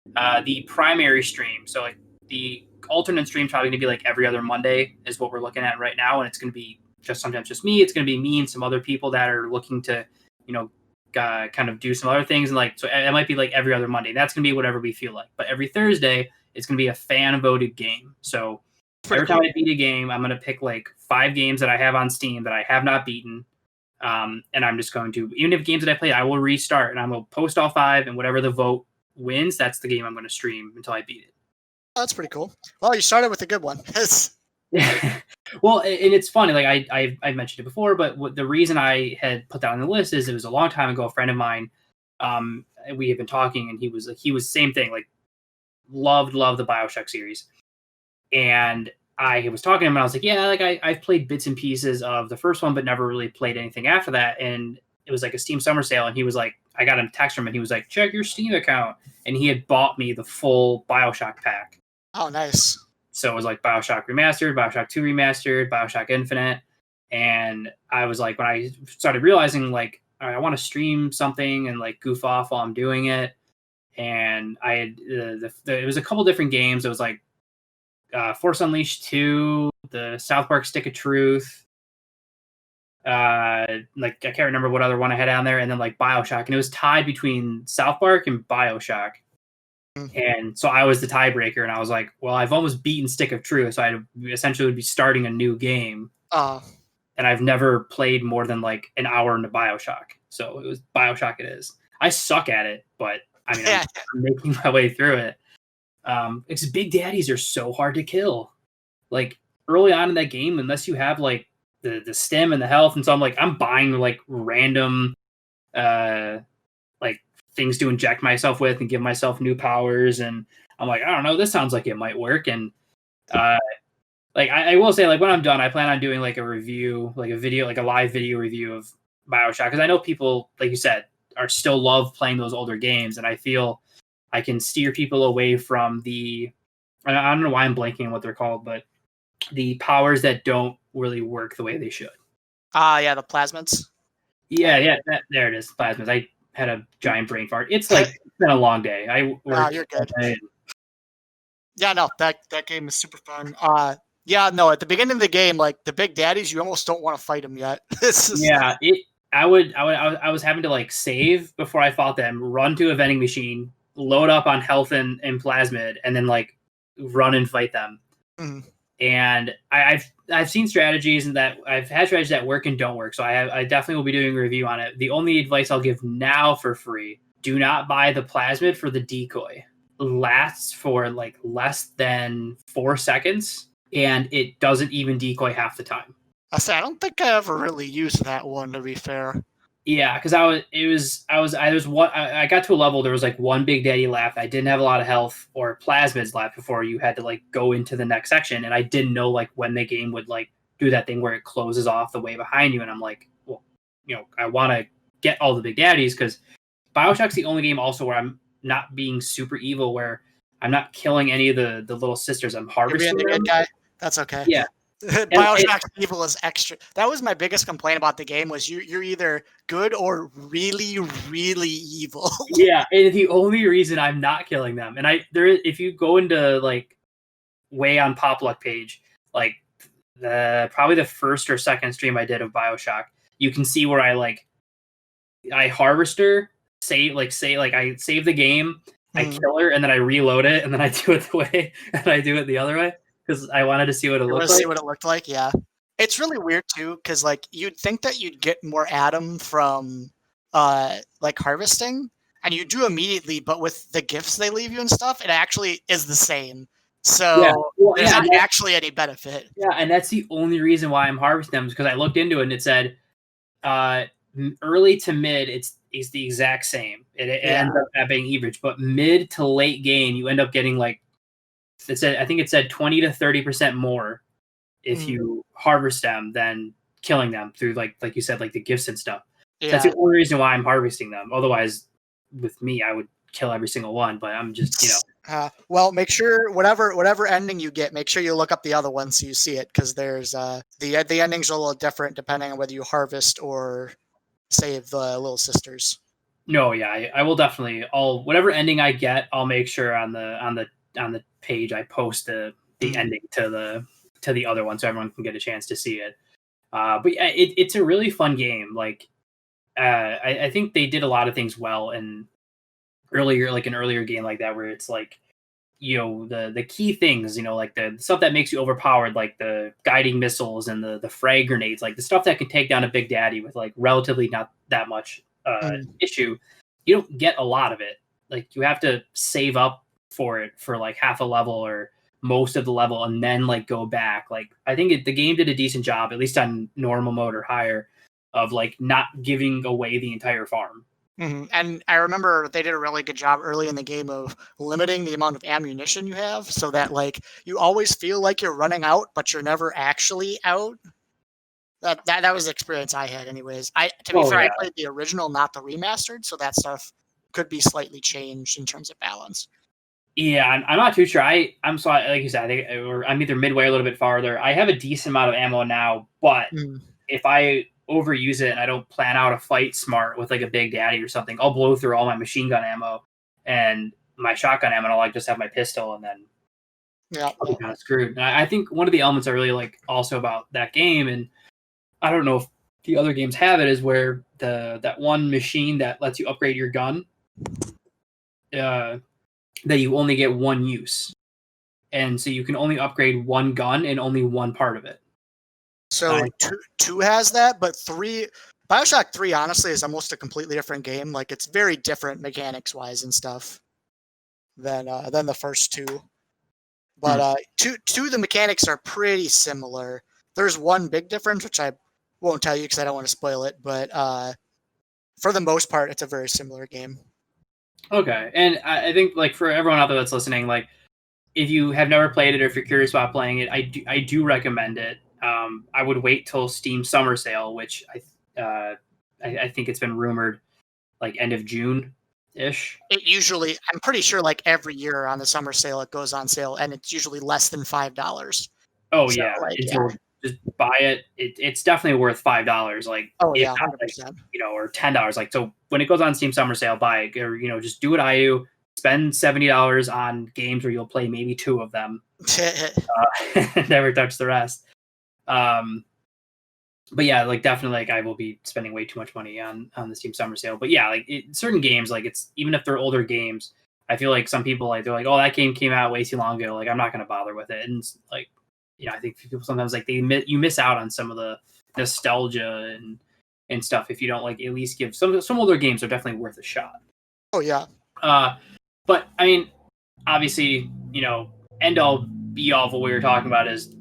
A: the primary stream, so like the alternate stream is probably going to be like every other Monday is what we're looking at right now. And it's going to be sometimes just me. It's going to be me and some other people that are looking to, kind of do some other things. And so it might be like every other Monday. That's going to be whatever we feel like. But every Thursday, it's going to be a fan voted game. So every time I beat a game, I'm going to pick like 5 games that I have on Steam that I have not beaten. And I'm just going to, even if games that I played, I will restart and I'm going to post all 5, and whatever the vote wins, that's the game I'm going to stream until I beat it.
B: Oh, that's pretty cool. Well, you started with a good one.
A: Well, and it's funny, like I mentioned it before, but the reason I had put that on the list is it was a long time ago. A friend of mine, we had been talking, and he was same thing, like loved the BioShock series. And I was talking to him, and I was like, yeah, like I've played bits and pieces of the first one, but never really played anything after that. And it was like a Steam summer sale, and he was like, I got a text from him, and he was like, check your Steam account. And he had bought me the full BioShock pack.
B: Oh, nice.
A: So it was like BioShock Remastered, BioShock 2 Remastered, BioShock Infinite. And I was like, when I started realizing like, I want to stream something and like goof off while I'm doing it. And I had, it was a couple different games. It was like Force Unleashed 2, the South Park Stick of Truth. I can't remember what other one I had on there. And then like BioShock. And it was tied between South Park and BioShock. And so I was the tiebreaker, and I was like, well, I've almost beaten Stick of Truth, so I essentially would be starting a new game. And I've never played more than like an hour into BioShock. So it was BioShock it is. I suck at it, but I mean, I'm making my way through it. Because Big Daddies are so hard to kill. Like early on in that game, unless you have like the stem and the health, and so I'm buying like random like things to inject myself with and give myself new powers, and I'm like, I don't know, this sounds like it might work. And like I will say, like when I'm done, I plan on doing like a review, like a video, like a live video review of BioShock, because I know people, like you said, are still love playing those older games, and I feel I can steer people away from I don't know why I'm blanking on what they're called, but the powers that don't really work the way they should.
B: Yeah, the plasmids.
A: Yeah, there it is, plasmids. I had a giant brain fart. It's been a long day.
B: You're good. Yeah, no, that game is super fun. Yeah, no, at the beginning of the game, like the Big Daddies, you almost don't want to fight them yet.
A: Yeah, I was having to like save before I fought them, run to a vending machine, load up on health and plasmid, and then like run and fight them. Mm-hmm. And I've seen strategies, and that I've had strategies that work and don't work. So I definitely will be doing a review on it. The only advice I'll give now for free: do not buy the plasmid for the decoy. It lasts for like less than 4 seconds, and it doesn't even decoy half the time.
B: I don't think I ever really used that one, to be fair.
A: Yeah, because I got to a level, there was like one Big Daddy left. I didn't have a lot of health or plasmids left before you had to like go into the next section, and I didn't know like when the game would like do that thing where it closes off the way behind you, and I'm like, well, I want to get all the Big Daddies, because BioShock's the only game also where I'm not being super evil, where I'm not killing any of the little sisters. I'm harvesting them.
B: Guy. That's okay.
A: Yeah.
B: BioShock's evil is extra. That was my biggest complaint about the game, was you're either good or really, really evil.
A: Yeah, and the only reason I'm not killing them, and if you go into like way on Pop Luck page, like probably the first or second stream I did of BioShock, you can see where I harvester I save the game, I
B: Mhm.
A: kill her, and then I reload it, and then I do it the way, and I do it the other way because I wanted to see what it
B: You want
A: looked
B: to see
A: like.
B: what it looked like? Yeah. It's really weird too, because like you'd think that you'd get more Adam from like harvesting, and you do immediately, but with the gifts they leave you and stuff, it actually is the same.
A: Yeah,
B: So
A: well,
B: there's not actually any benefit.
A: yeah, and that's the only reason why I'm harvesting them is because I looked into it and it said uh, early to mid, it's the exact same. It
B: Yeah.
A: ends up being average, but mid to late game, you end up getting like I think it said 20 to 30% more if
B: Mm,
A: you harvest them than killing them through like you said, like the gifts and stuff. So that's
B: yeah.
A: the only reason why I'm harvesting them. Otherwise, with me, I would kill every single one. But I'm just
B: Well, make sure whatever ending you get, make sure you look up the other one so you see it, because there's the endings are a little different depending on whether you harvest or save the little sisters.
A: no, yeah, I will definitely. I'll whatever ending I get, I'll make sure on the page I post the
B: Mm.
A: ending to the other one so everyone can get a chance to see it. But yeah, it's a really fun game. Like I think they did a lot of things well in an earlier game like that where it's like the key things, like the stuff that makes you overpowered, like the guiding missiles and the frag grenades, like the stuff that can take down a big daddy with like relatively not that much
B: Mm.
A: issue. You don't get a lot of it. Like you have to save up for it for like half a level or most of the level and then like go back. Like I think the game did a decent job, at least on normal mode or higher, of like not giving away the entire farm.
B: And I remember they did a really good job early in the game of limiting the amount of ammunition you have, so that like you always feel like you're running out, but you're never actually out. That was the experience I had, anyways. To be
A: Oh
B: fair, I
A: yeah.
B: played the original, not the remastered, so that stuff could be slightly changed in terms of balance.
A: Yeah, I'm not too sure. I'm sorry, like you said, I think I'm either midway or a little bit farther. I have a decent amount of ammo now, but
B: Mm.
A: if I overuse it and I don't plan out a fight smart with like a big daddy or something, I'll blow through all my machine gun ammo and my shotgun ammo, and I'll like just have my pistol, and then
B: Yeah,
A: I'll be
B: yeah.
A: kind of screwed. And I think one of the elements I really like also about that game, and I don't know if the other games have it, is where that one machine that lets you upgrade your gun, uh, that you only get one use. And so you can only upgrade one gun and only one part of it.
B: So two has that, but Bioshock 3 honestly is almost a completely different game. Like it's very different mechanics wise and stuff than the first two. But two the mechanics are pretty similar. There's one big difference which I won't tell you because I don't want to spoil it, but for the most part it's a very similar game.
A: Okay, and I think like for everyone out there that's listening, like if you have never played it or if you're curious about playing it, I do recommend it. I would wait till Steam Summer Sale, which I think it's been rumored like end of June ish.
B: It usually, I'm pretty sure like every year on the summer sale it goes on sale and it's usually less than $5.
A: Oh
B: So
A: yeah,
B: like
A: and
B: yeah.
A: so just buy it. It's definitely worth $5. Like
B: Oh
A: if
B: yeah,
A: not like
B: 100%.
A: or $10. Like so when it goes on Steam Summer Sale, buy it or just do what I do. Spend $70 on games where you'll play maybe two of them. Never touch the rest. Um, but yeah, like definitely, like I will be spending way too much money on the Steam Summer Sale. But yeah, like certain games, like it's even if they're older games, I feel like some people like they're like, oh, that game came out way too long ago. Like I'm not gonna bother with it. And like, I think people sometimes like you miss out on some of the nostalgia and stuff if you don't like at least give some older games are definitely worth a shot.
B: Oh yeah.
A: But I mean, obviously, end all be all of what we were talking about is,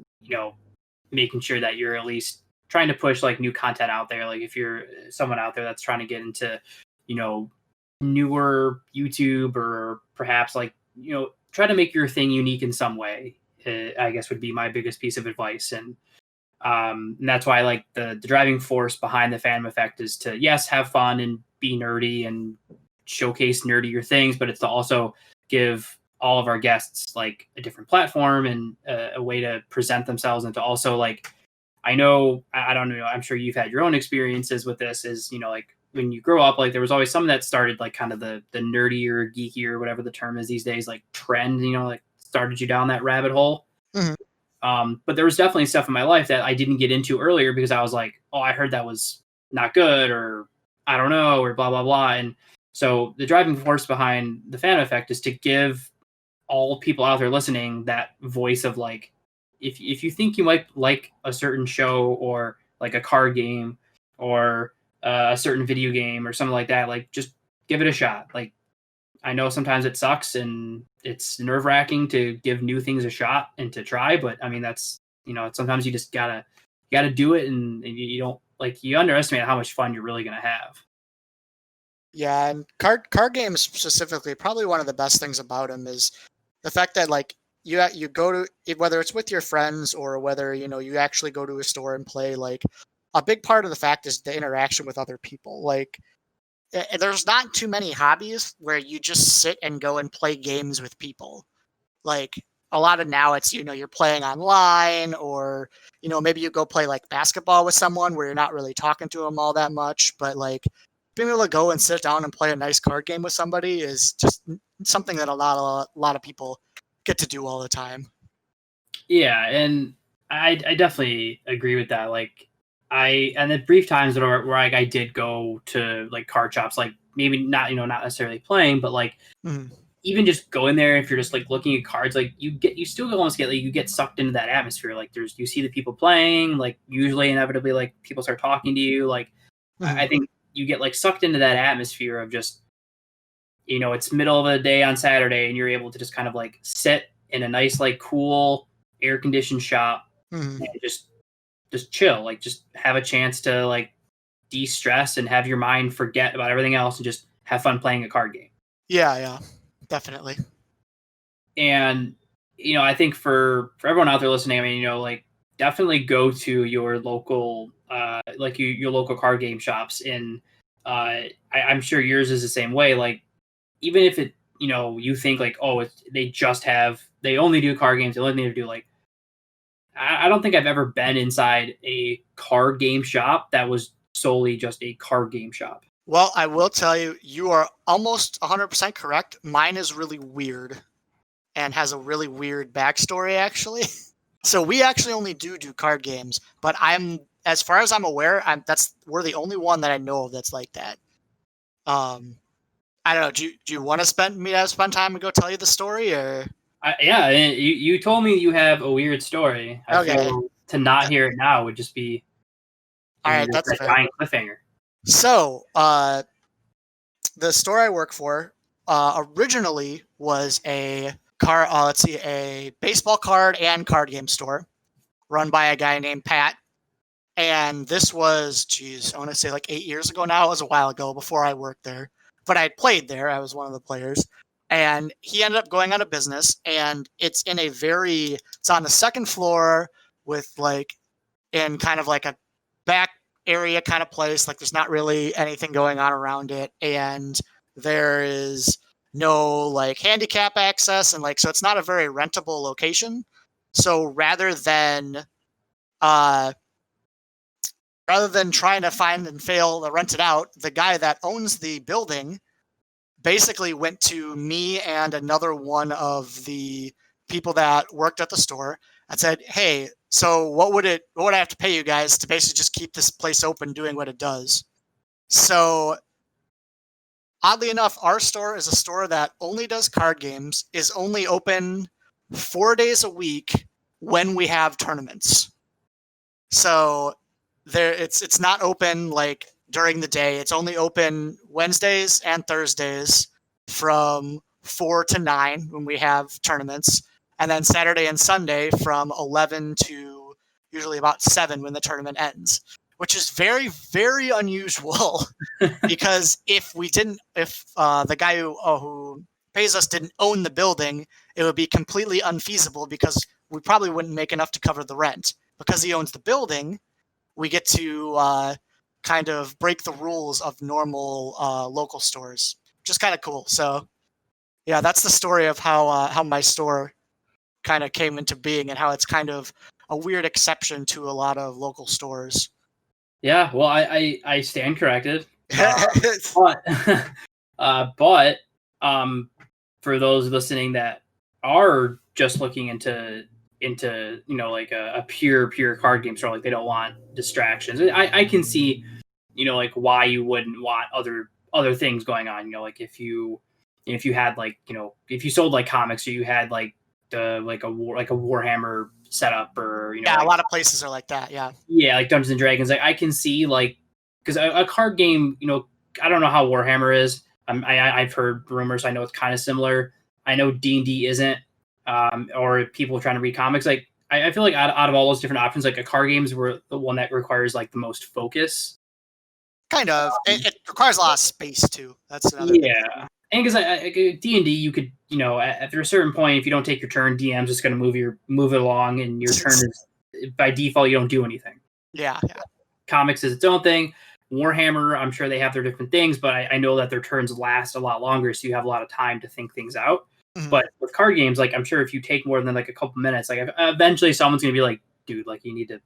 A: making sure that you're at least trying to push like new content out there. Like if you're someone out there that's trying to get into, newer YouTube or perhaps like, try to make your thing unique in some way, I guess would be my biggest piece of advice. And that's why like the driving force behind the Fandom Effect is to, yes, have fun and be nerdy and showcase nerdier things, but it's to also give all of our guests like a different platform and a way to present themselves, and to also like I don't know, I'm sure you've had your own experiences with this, is like when you grow up, like there was always someone that started like kind of the nerdier, geekier, whatever the term is these days, like trend, like started you down that rabbit hole.
B: Mhm.
A: But there was definitely stuff in my life that I didn't get into earlier because I was like, oh, I heard that was not good, or I don't know, or blah blah blah. And So the driving force behind the Fandom Effect is to give all people out there listening that voice of like, if you think you might like a certain show or like a card game or a certain video game or something like that, like just give it a shot. Like, I know sometimes it sucks and it's nerve wracking to give new things a shot and to try, but I mean, that's, sometimes you just gotta do it, and you don't, like, you underestimate how much fun you're really gonna have.
B: Yeah, and card games specifically, probably one of the best things about them is the fact that like you go to whether it's with your friends or whether you actually go to a store and play. Like a big part of the fact is the interaction with other people. Like there's not too many hobbies where you just sit and go and play games with people. Like a lot of now it's you're playing online, or maybe you go play like basketball with someone where you're not really talking to them all that much, but like being able to go and sit down and play a nice card game with somebody is just something that a lot of people get to do all the time.
A: Yeah, and I definitely agree with that. Like, and the brief times where I did go to like card shops, like maybe not not necessarily playing, but like even just go in there, if you're just like looking at cards, like you still almost get like you get sucked into that atmosphere. Like you see the people playing, like usually inevitably like people start talking to you. Like I think you get like sucked into that atmosphere of just it's middle of the day on Saturday and you're able to just kind of like sit in a nice like cool air conditioned shop and just chill, like just have a chance to like de-stress and have your mind forget about everything else and just have fun playing a card game.
B: Yeah, definitely.
A: And I think for everyone out there listening, I mean, like definitely go to your local your local card game shops. And I'm sure yours is the same way. Like even if it you think like, oh, they only do card games, they only need to do like, I don't think I've ever been inside a card game shop that was solely just a card game shop.
B: Well, I will tell you, you are almost 100% correct. Mine is really weird and has a really weird backstory, actually. So we actually only do card games, but as far as I'm aware, we're the only one that I know of that's like that. I don't know. Do you want to spend time and go tell you the story, or?
A: Yeah, you told me you have a weird story. I
B: Okay.
A: feel to not hear it now would just be
B: all right. That's
A: a giant cliffhanger.
B: So, the store I work for originally was a baseball card and card game store run by a guy named Pat. And this was, I want to say like 8 years ago now. It was a while ago before I worked there, but I played there. I was one of the players. And he ended up going out of business, and it's on the second floor with like in kind of like a back area kind of place. Like there's not really anything going on around it. And there is no like handicap access. And like, so it's not a very rentable location. So rather than trying to find and fail to rent it out, the guy that owns the building basically went to me and another one of the people that worked at the store and said, "Hey, so what would I have to pay you guys to basically just keep this place open doing what it does?" So oddly enough, our store is a store that only does card games, is only open 4 days a week when we have tournaments. So it's not open like during the day. It's only open Wednesdays and Thursdays from 4 to 9 when we have tournaments, and then Saturday and Sunday from 11 to usually about 7 when the tournament ends, which is very, very unusual because if the guy who pays us didn't own the building, it would be completely unfeasible because we probably wouldn't make enough to cover the rent. Because he owns the building, we get to kind of break the rules of normal local stores, which is kind of cool. So, yeah, that's the story of how my store kind of came into being and how it's kind of a weird exception to a lot of local stores.
A: Yeah, well, I stand corrected, but for those listening that are just looking into like a pure card game store, like they don't want distractions, I can see like why you wouldn't want other other things going on. You know, like if you had like, you know, if you sold like comics, or you had like like a Warhammer setup, or you know,
B: Yeah,
A: like,
B: a lot of places are like that. Yeah.
A: yeah, like Dungeons and Dragons. Like I can see like, because a card game, you know, I don't know how Warhammer is. I've heard rumors. I know it's kind of similar. I know D&D isn't, or people trying to read comics. Like I feel like out of all those different options, like a card games were the one that requires like the most focus.
B: Kind of. It requires a lot of space too. That's another big
A: Yeah,
B: thing.
A: and because D&D, you could, you know, after a certain point, if you don't take your turn, DM's just going to move it along, and your turn is by default you don't do anything.
B: Yeah, yeah.
A: Comics is its own thing. Warhammer, I'm sure they have their different things, but I know that their turns last a lot longer, so you have a lot of time to think things out.
B: Mhm.
A: But with card games, like I'm sure if you take more than like a couple minutes, like eventually someone's gonna be like, dude, like you need to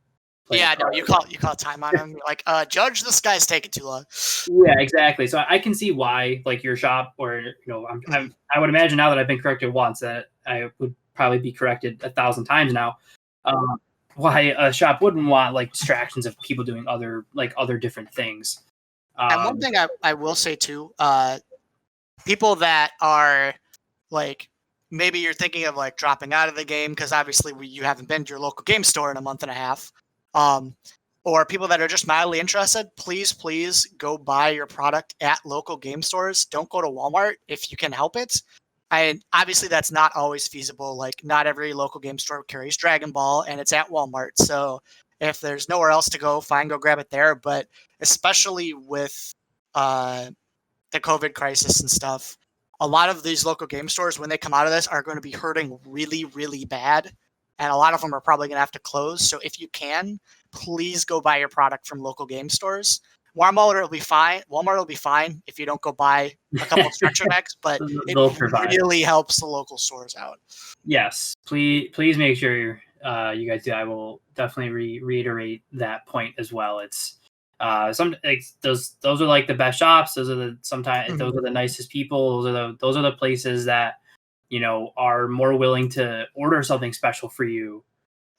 A: play.
B: Yeah, no, you call time on them. You're like, Judge, this guy's taking too long.
A: Yeah, exactly. So I can see why, like your shop, or you know, I would imagine now that I've been corrected once, that I would probably be corrected 1,000 times now. Why a shop wouldn't want like distractions of people doing other different things.
B: And one thing I will say too, people that are like, maybe you're thinking of like dropping out of the game because obviously you haven't been to your local game store in a month and a half, or people that are just mildly interested, please go buy your product at local game stores. Don't go to Walmart if you can help it. And obviously that's not always feasible. Like not every local game store carries Dragon Ball, and it's at Walmart. So if there's nowhere else to go, fine, go grab it there. But especially with the COVID crisis and stuff, a lot of these local game stores, when they come out of this, are going to be hurting really, really bad. And a lot of them are probably going to have to close. So if you can, please go buy your product from local game stores. Walmart will be fine. Walmart will be fine if you don't go buy a couple of structure decks, but it really helps the local stores out.
A: Yes, please make sure you guys do. I will definitely reiterate that point as well. It's some like those are like the best shops. Those are those are the nicest people. Those are the places that, you know, are more willing to order something special for you.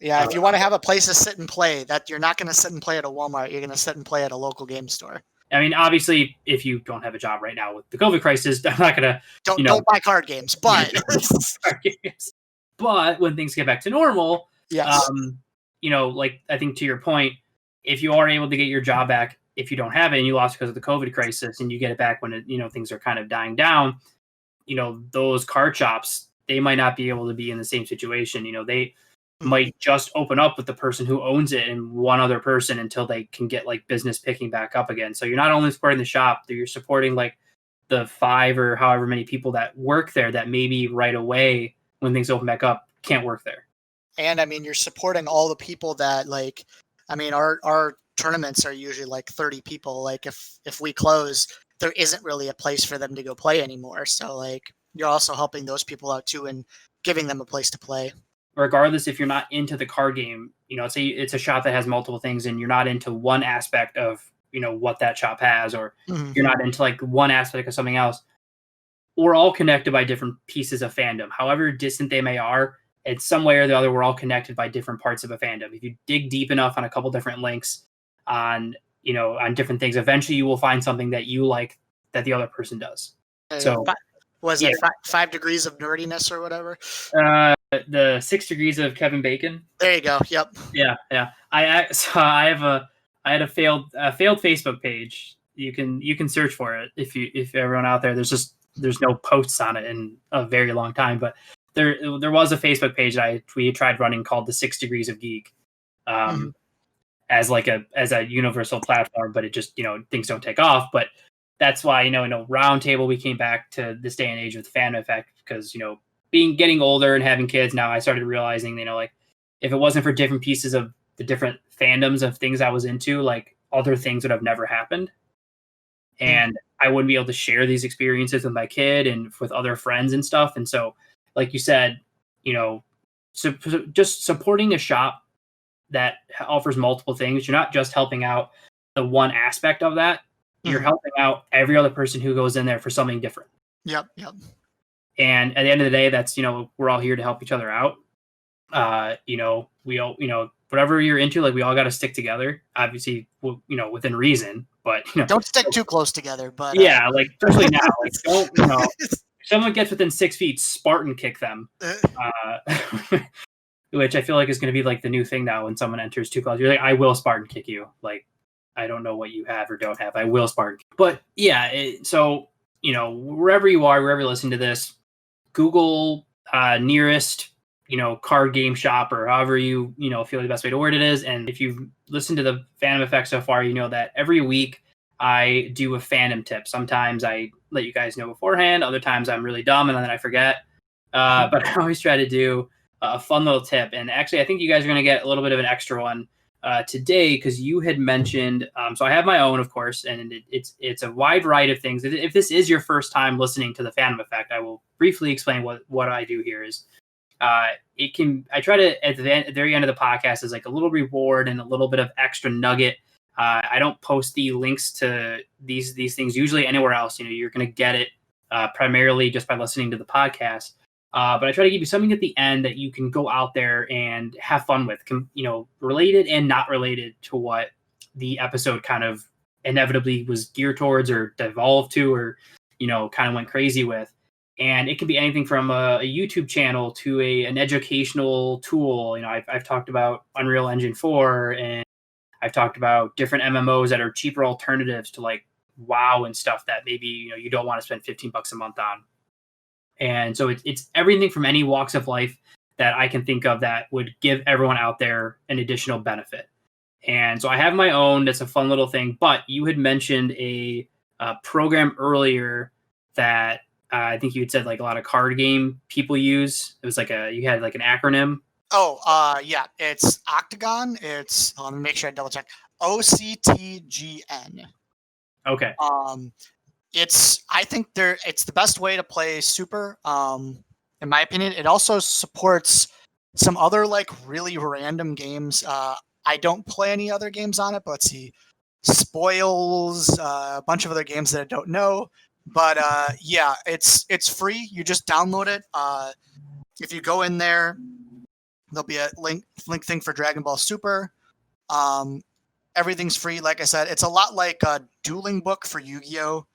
B: Yeah, if you want to have a place to sit and play, that you're not going to sit and play at a Walmart, you're going to sit and play at a local game store.
A: I mean, obviously, if you don't have a job right now with the COVID crisis, I'm not going to
B: don't buy card games. But
A: but when things get back to normal,
B: yes,
A: you know, like I think to your point, if you are able to get your job back, if you don't have it and you lost because of the COVID crisis, and you get it back when you know, things are kind of dying down, you know, those card shops, they might not be able to be in the same situation. You know, they might just open up with the person who owns it and one other person until they can get like business picking back up again. So you're not only supporting the shop, you're supporting like the 5 or however many people that work there that maybe right away when things open back up can't work there.
B: And I mean, you're supporting all the people that like, I mean, our tournaments are usually like 30 people. Like if we close, there isn't really a place for them to go play anymore. So like you're also helping those people out too and giving them a place to play.
A: Regardless if you're not into the card game, you know, say it's a shop that has multiple things and you're not into one aspect of, you know, what that shop has, or you're not into like one aspect of something else, we're all connected by different pieces of fandom. However distant they may are, in some way or the other, we're all connected by different parts of a fandom. If you dig deep enough on a couple different links on, you know, on different things, eventually you will find something that you like that the other person does. So
B: was it 5 degrees of nerdiness or whatever?
A: The 6 degrees of Kevin Bacon.
B: There you go. Yep.
A: Yeah. I had a failed Facebook page. You can search for it if everyone out there. There's no posts on it in a very long time, but there was a Facebook page that we tried running called the 6 Degrees of Geek, as a universal platform, but it just, you know, things don't take off. But that's why, you know, in a roundtable, we came back to this day and age with Fandom Effect, because, you know, getting older and having kids now, I started realizing, you know, like if it wasn't for different pieces of the different fandoms of things I was into, like other things would have never happened. And I wouldn't be able to share these experiences with my kid and with other friends and stuff. And so, like you said, you know, just supporting a shop that offers multiple things, you're not just helping out the one aspect of that. You're helping out every other person who goes in there for something different.
B: Yep.
A: And at the end of the day, that's, you know, we're all here to help each other out. You know, we all, you know, whatever you're into, like we all got to stick together, obviously, you know, within reason. but
B: don't stick too close together. But
A: yeah, like especially now, like don't if someone gets within 6 feet, Spartan kick them. Which I feel like is going to be like the new thing now when someone enters too close. You're like, I will Spartan kick you. Like, I don't know what you have or don't have. I will Spartan. But yeah, so, wherever you are, wherever you listen to this, Google nearest, card game shop or however you feel the best way to word it is. And if you've listened to the Fandom Effect so far, you know that every week I do a Fandom Tip. Sometimes I let you guys know beforehand. Other times I'm really dumb and then I forget. But I always try to do a fun little tip. And actually, I think you guys are going to get a little bit of an extra one today because you had mentioned. So I have my own, of course, and it's a wide variety of things. If this is your first time listening to the Fandom Effect, I will briefly explain what I do here. Is I try to at the very end of the podcast is like a little reward and a little bit of extra nugget. I don't post the links to these things usually anywhere else. You're going to get it primarily just by listening to the podcast. But I try to give you something at the end that you can go out there and have fun with, related and not related to what the episode kind of inevitably was geared towards or devolved to or, kind of went crazy with. And it can be anything from a YouTube channel to an educational tool. I've talked about Unreal Engine 4 and I've talked about different MMOs that are cheaper alternatives to like WoW and stuff that maybe, you don't want to spend $15 a month on. And so it's everything from any walks of life that I can think of that would give everyone out there an additional benefit. And so I have my own. That's a fun little thing. But you had mentioned a program earlier that I think you had said like a lot of card game people use. It was like you had like an acronym.
B: Oh, yeah. It's Octagon. Let me make sure I double check. OCTGN.
A: Okay.
B: I think it's the best way to play Super. In my opinion, it also supports some other like really random games. I don't play any other games on it, but let's see, Spoils, a bunch of other games that I don't know. But yeah, it's free. You just download it. If you go in there, there'll be a link thing for Dragonball Super. Everything's free. Like I said, it's a lot like a dueling book for Yu-Gi-Oh!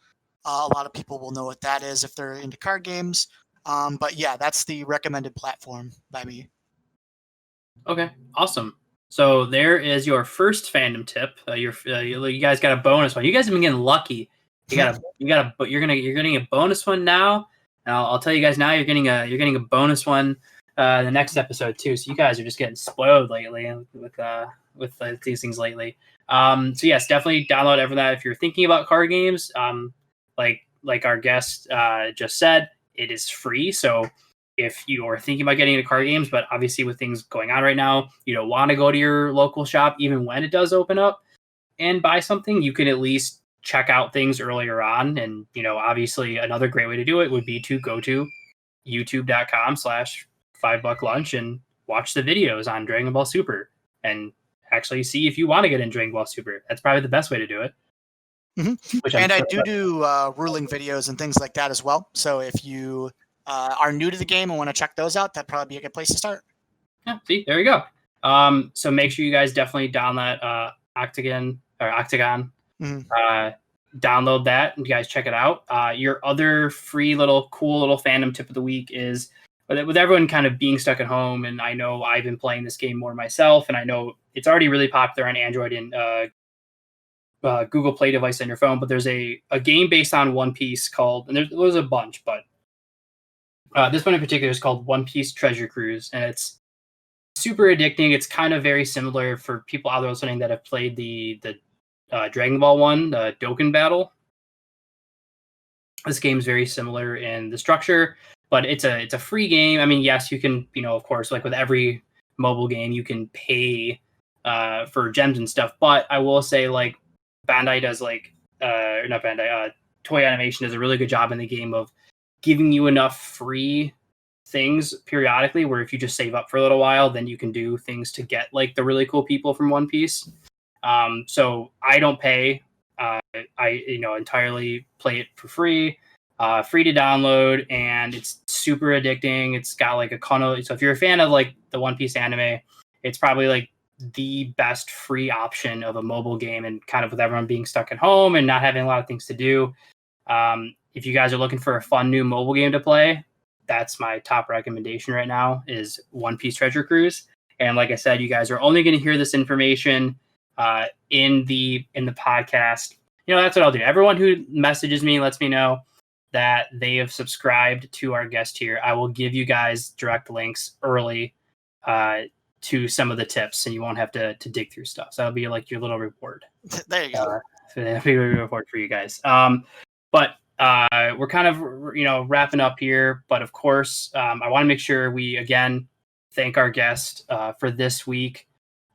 B: A lot of people will know what that is if they're into card games. But yeah, that's the recommended platform by me.
A: Okay, awesome. So there is your first fandom tip. You guys got a bonus one. You guys have been getting lucky. You're getting a bonus one now. And I'll tell you guys now. You're getting a bonus one the next episode too. So you guys are just getting spoiled lately with these things lately. So yes, definitely download everything that if you're thinking about card games. Like our guest just said, it is free. So if you are thinking about getting into card games, but obviously with things going on right now, you don't want to go to your local shop, even when it does open up and buy something, you can at least check out things earlier on. And, obviously another great way to do it would be to go to youtube.com/5BuckLunch and watch the videos on Dragon Ball Super and actually see if you want to get in Dragon Ball Super. That's probably the best way to do it.
B: Mm-hmm. And I do ruling videos and things like that as well. So if you are new to the game and want to check those out, that'd probably be a good place to start.
A: Yeah, see, there you go. So make sure you guys definitely download Octagon.
B: Mm-hmm.
A: Download that and you guys check it out. Your other free cool little fandom tip of the week is with everyone kind of being stuck at home, and I know I've been playing this game more myself, and I know it's already really popular on Android and Google Play device on your phone, but there's a game based on One Piece called, and there's a bunch, but this one in particular is called One Piece Treasure Cruise, and it's super addicting. It's kind of very similar for people out there listening that have played the Dragon Ball one, the Dokkan Battle. This game's very similar in the structure, but it's a free game. I mean, yes, you can, of course, like with every mobile game, you can pay for gems and stuff, but I will say, like, Bandai does not Bandai, Toei Animation does a really good job in the game of giving you enough free things periodically where if you just save up for a little while, then you can do things to get like the really cool people from One Piece. So I don't pay. I entirely play it for free. Free to download, and it's super addicting. It's got like a ton of, so if you're a fan of like the One Piece anime, it's probably like the best free option of a mobile game, and kind of with everyone being stuck at home and not having a lot of things to do. If you guys are looking for a fun new mobile game to play, that's my top recommendation right now is One Piece Treasure Cruise. And like I said, you guys are only going to hear this information in the podcast. That's what I'll do. Everyone who messages me lets me know that they have subscribed to our guest here. I will give you guys direct links early to some of the tips, and you won't have to dig through stuff. So that'll be like your little reward.
B: There you go.
A: That'll be a reward for you guys. But we're kind of wrapping up here. But of course, I want to make sure we again thank our guest for this week,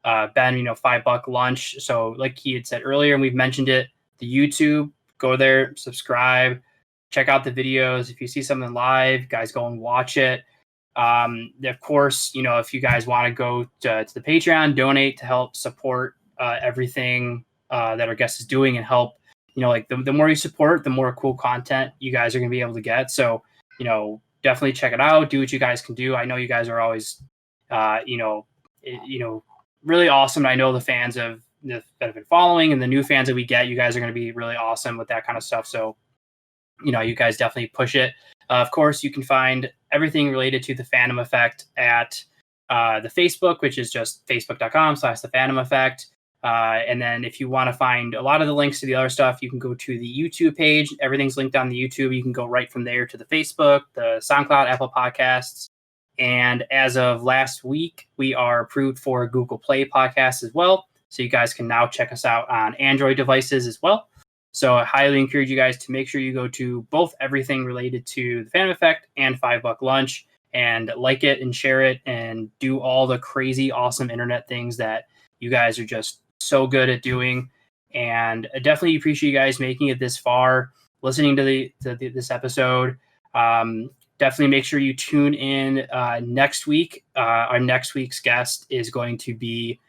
A: Ben. 5BuckLunch. So like he had said earlier, and we've mentioned it, the YouTube. Go there, subscribe, check out the videos. If you see something live, guys, go and watch it. Of course, if you guys want to go to the Patreon, donate to help support everything that our guest is doing and help, like the more you support, the more cool content you guys are going to be able to get. So, definitely check it out. Do what you guys can do. I know you guys are always, really awesome. I know the fans that have been following and the new fans that we get, you guys are going to be really awesome with that kind of stuff. So, you guys definitely push it. Of course, you can find everything related to the Fandom Effect at the Facebook, which is just facebook.com/the Fandom Effect. And then if you want to find a lot of the links to the other stuff, you can go to the YouTube page. Everything's linked on the YouTube. You can go right from there to the Facebook, the SoundCloud, Apple Podcasts. And as of last week, we are approved for Google Play Podcasts as well. So you guys can now check us out on Android devices as well. So I highly encourage you guys to make sure you go to both everything related to the Fandom Effect and 5BuckLunch and like it and share it and do all the crazy, awesome internet things that you guys are just so good at doing. And I definitely appreciate you guys making it this far, listening to this episode. Definitely make sure you tune in next week. Our next week's guest is going to be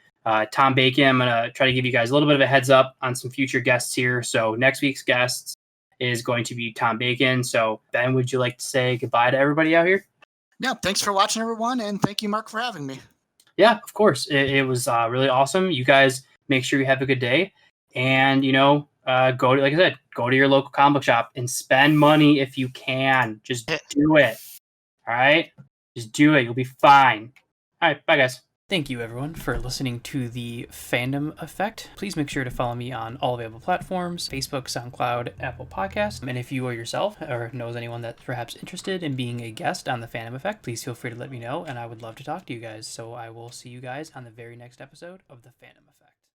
A: Tom Bacon. I'm going to try to give you guys a little bit of a heads up on some future guests here. So next week's guest is going to be Tom Bacon. So Ben, would you like to say goodbye to everybody out here?
B: Yeah, thanks for watching, everyone. And thank you, Mark, for having me.
A: Yeah, of course. It was really awesome. You guys make sure you have a good day. And, go to, like I said, go to your local comic book shop and spend money if you can. Just do it. All right? Just do it. You'll be fine. All right. Bye, guys. Thank you, everyone, for listening to the Fandom Effect. Please make sure to follow me on all available platforms, Facebook, SoundCloud, Apple Podcasts. And if you or yourself or knows anyone that's perhaps interested in being a guest on the Fandom Effect, please feel free to let me know, and I would love to talk to you guys. So I will see you guys on the very next episode of the Fandom Effect.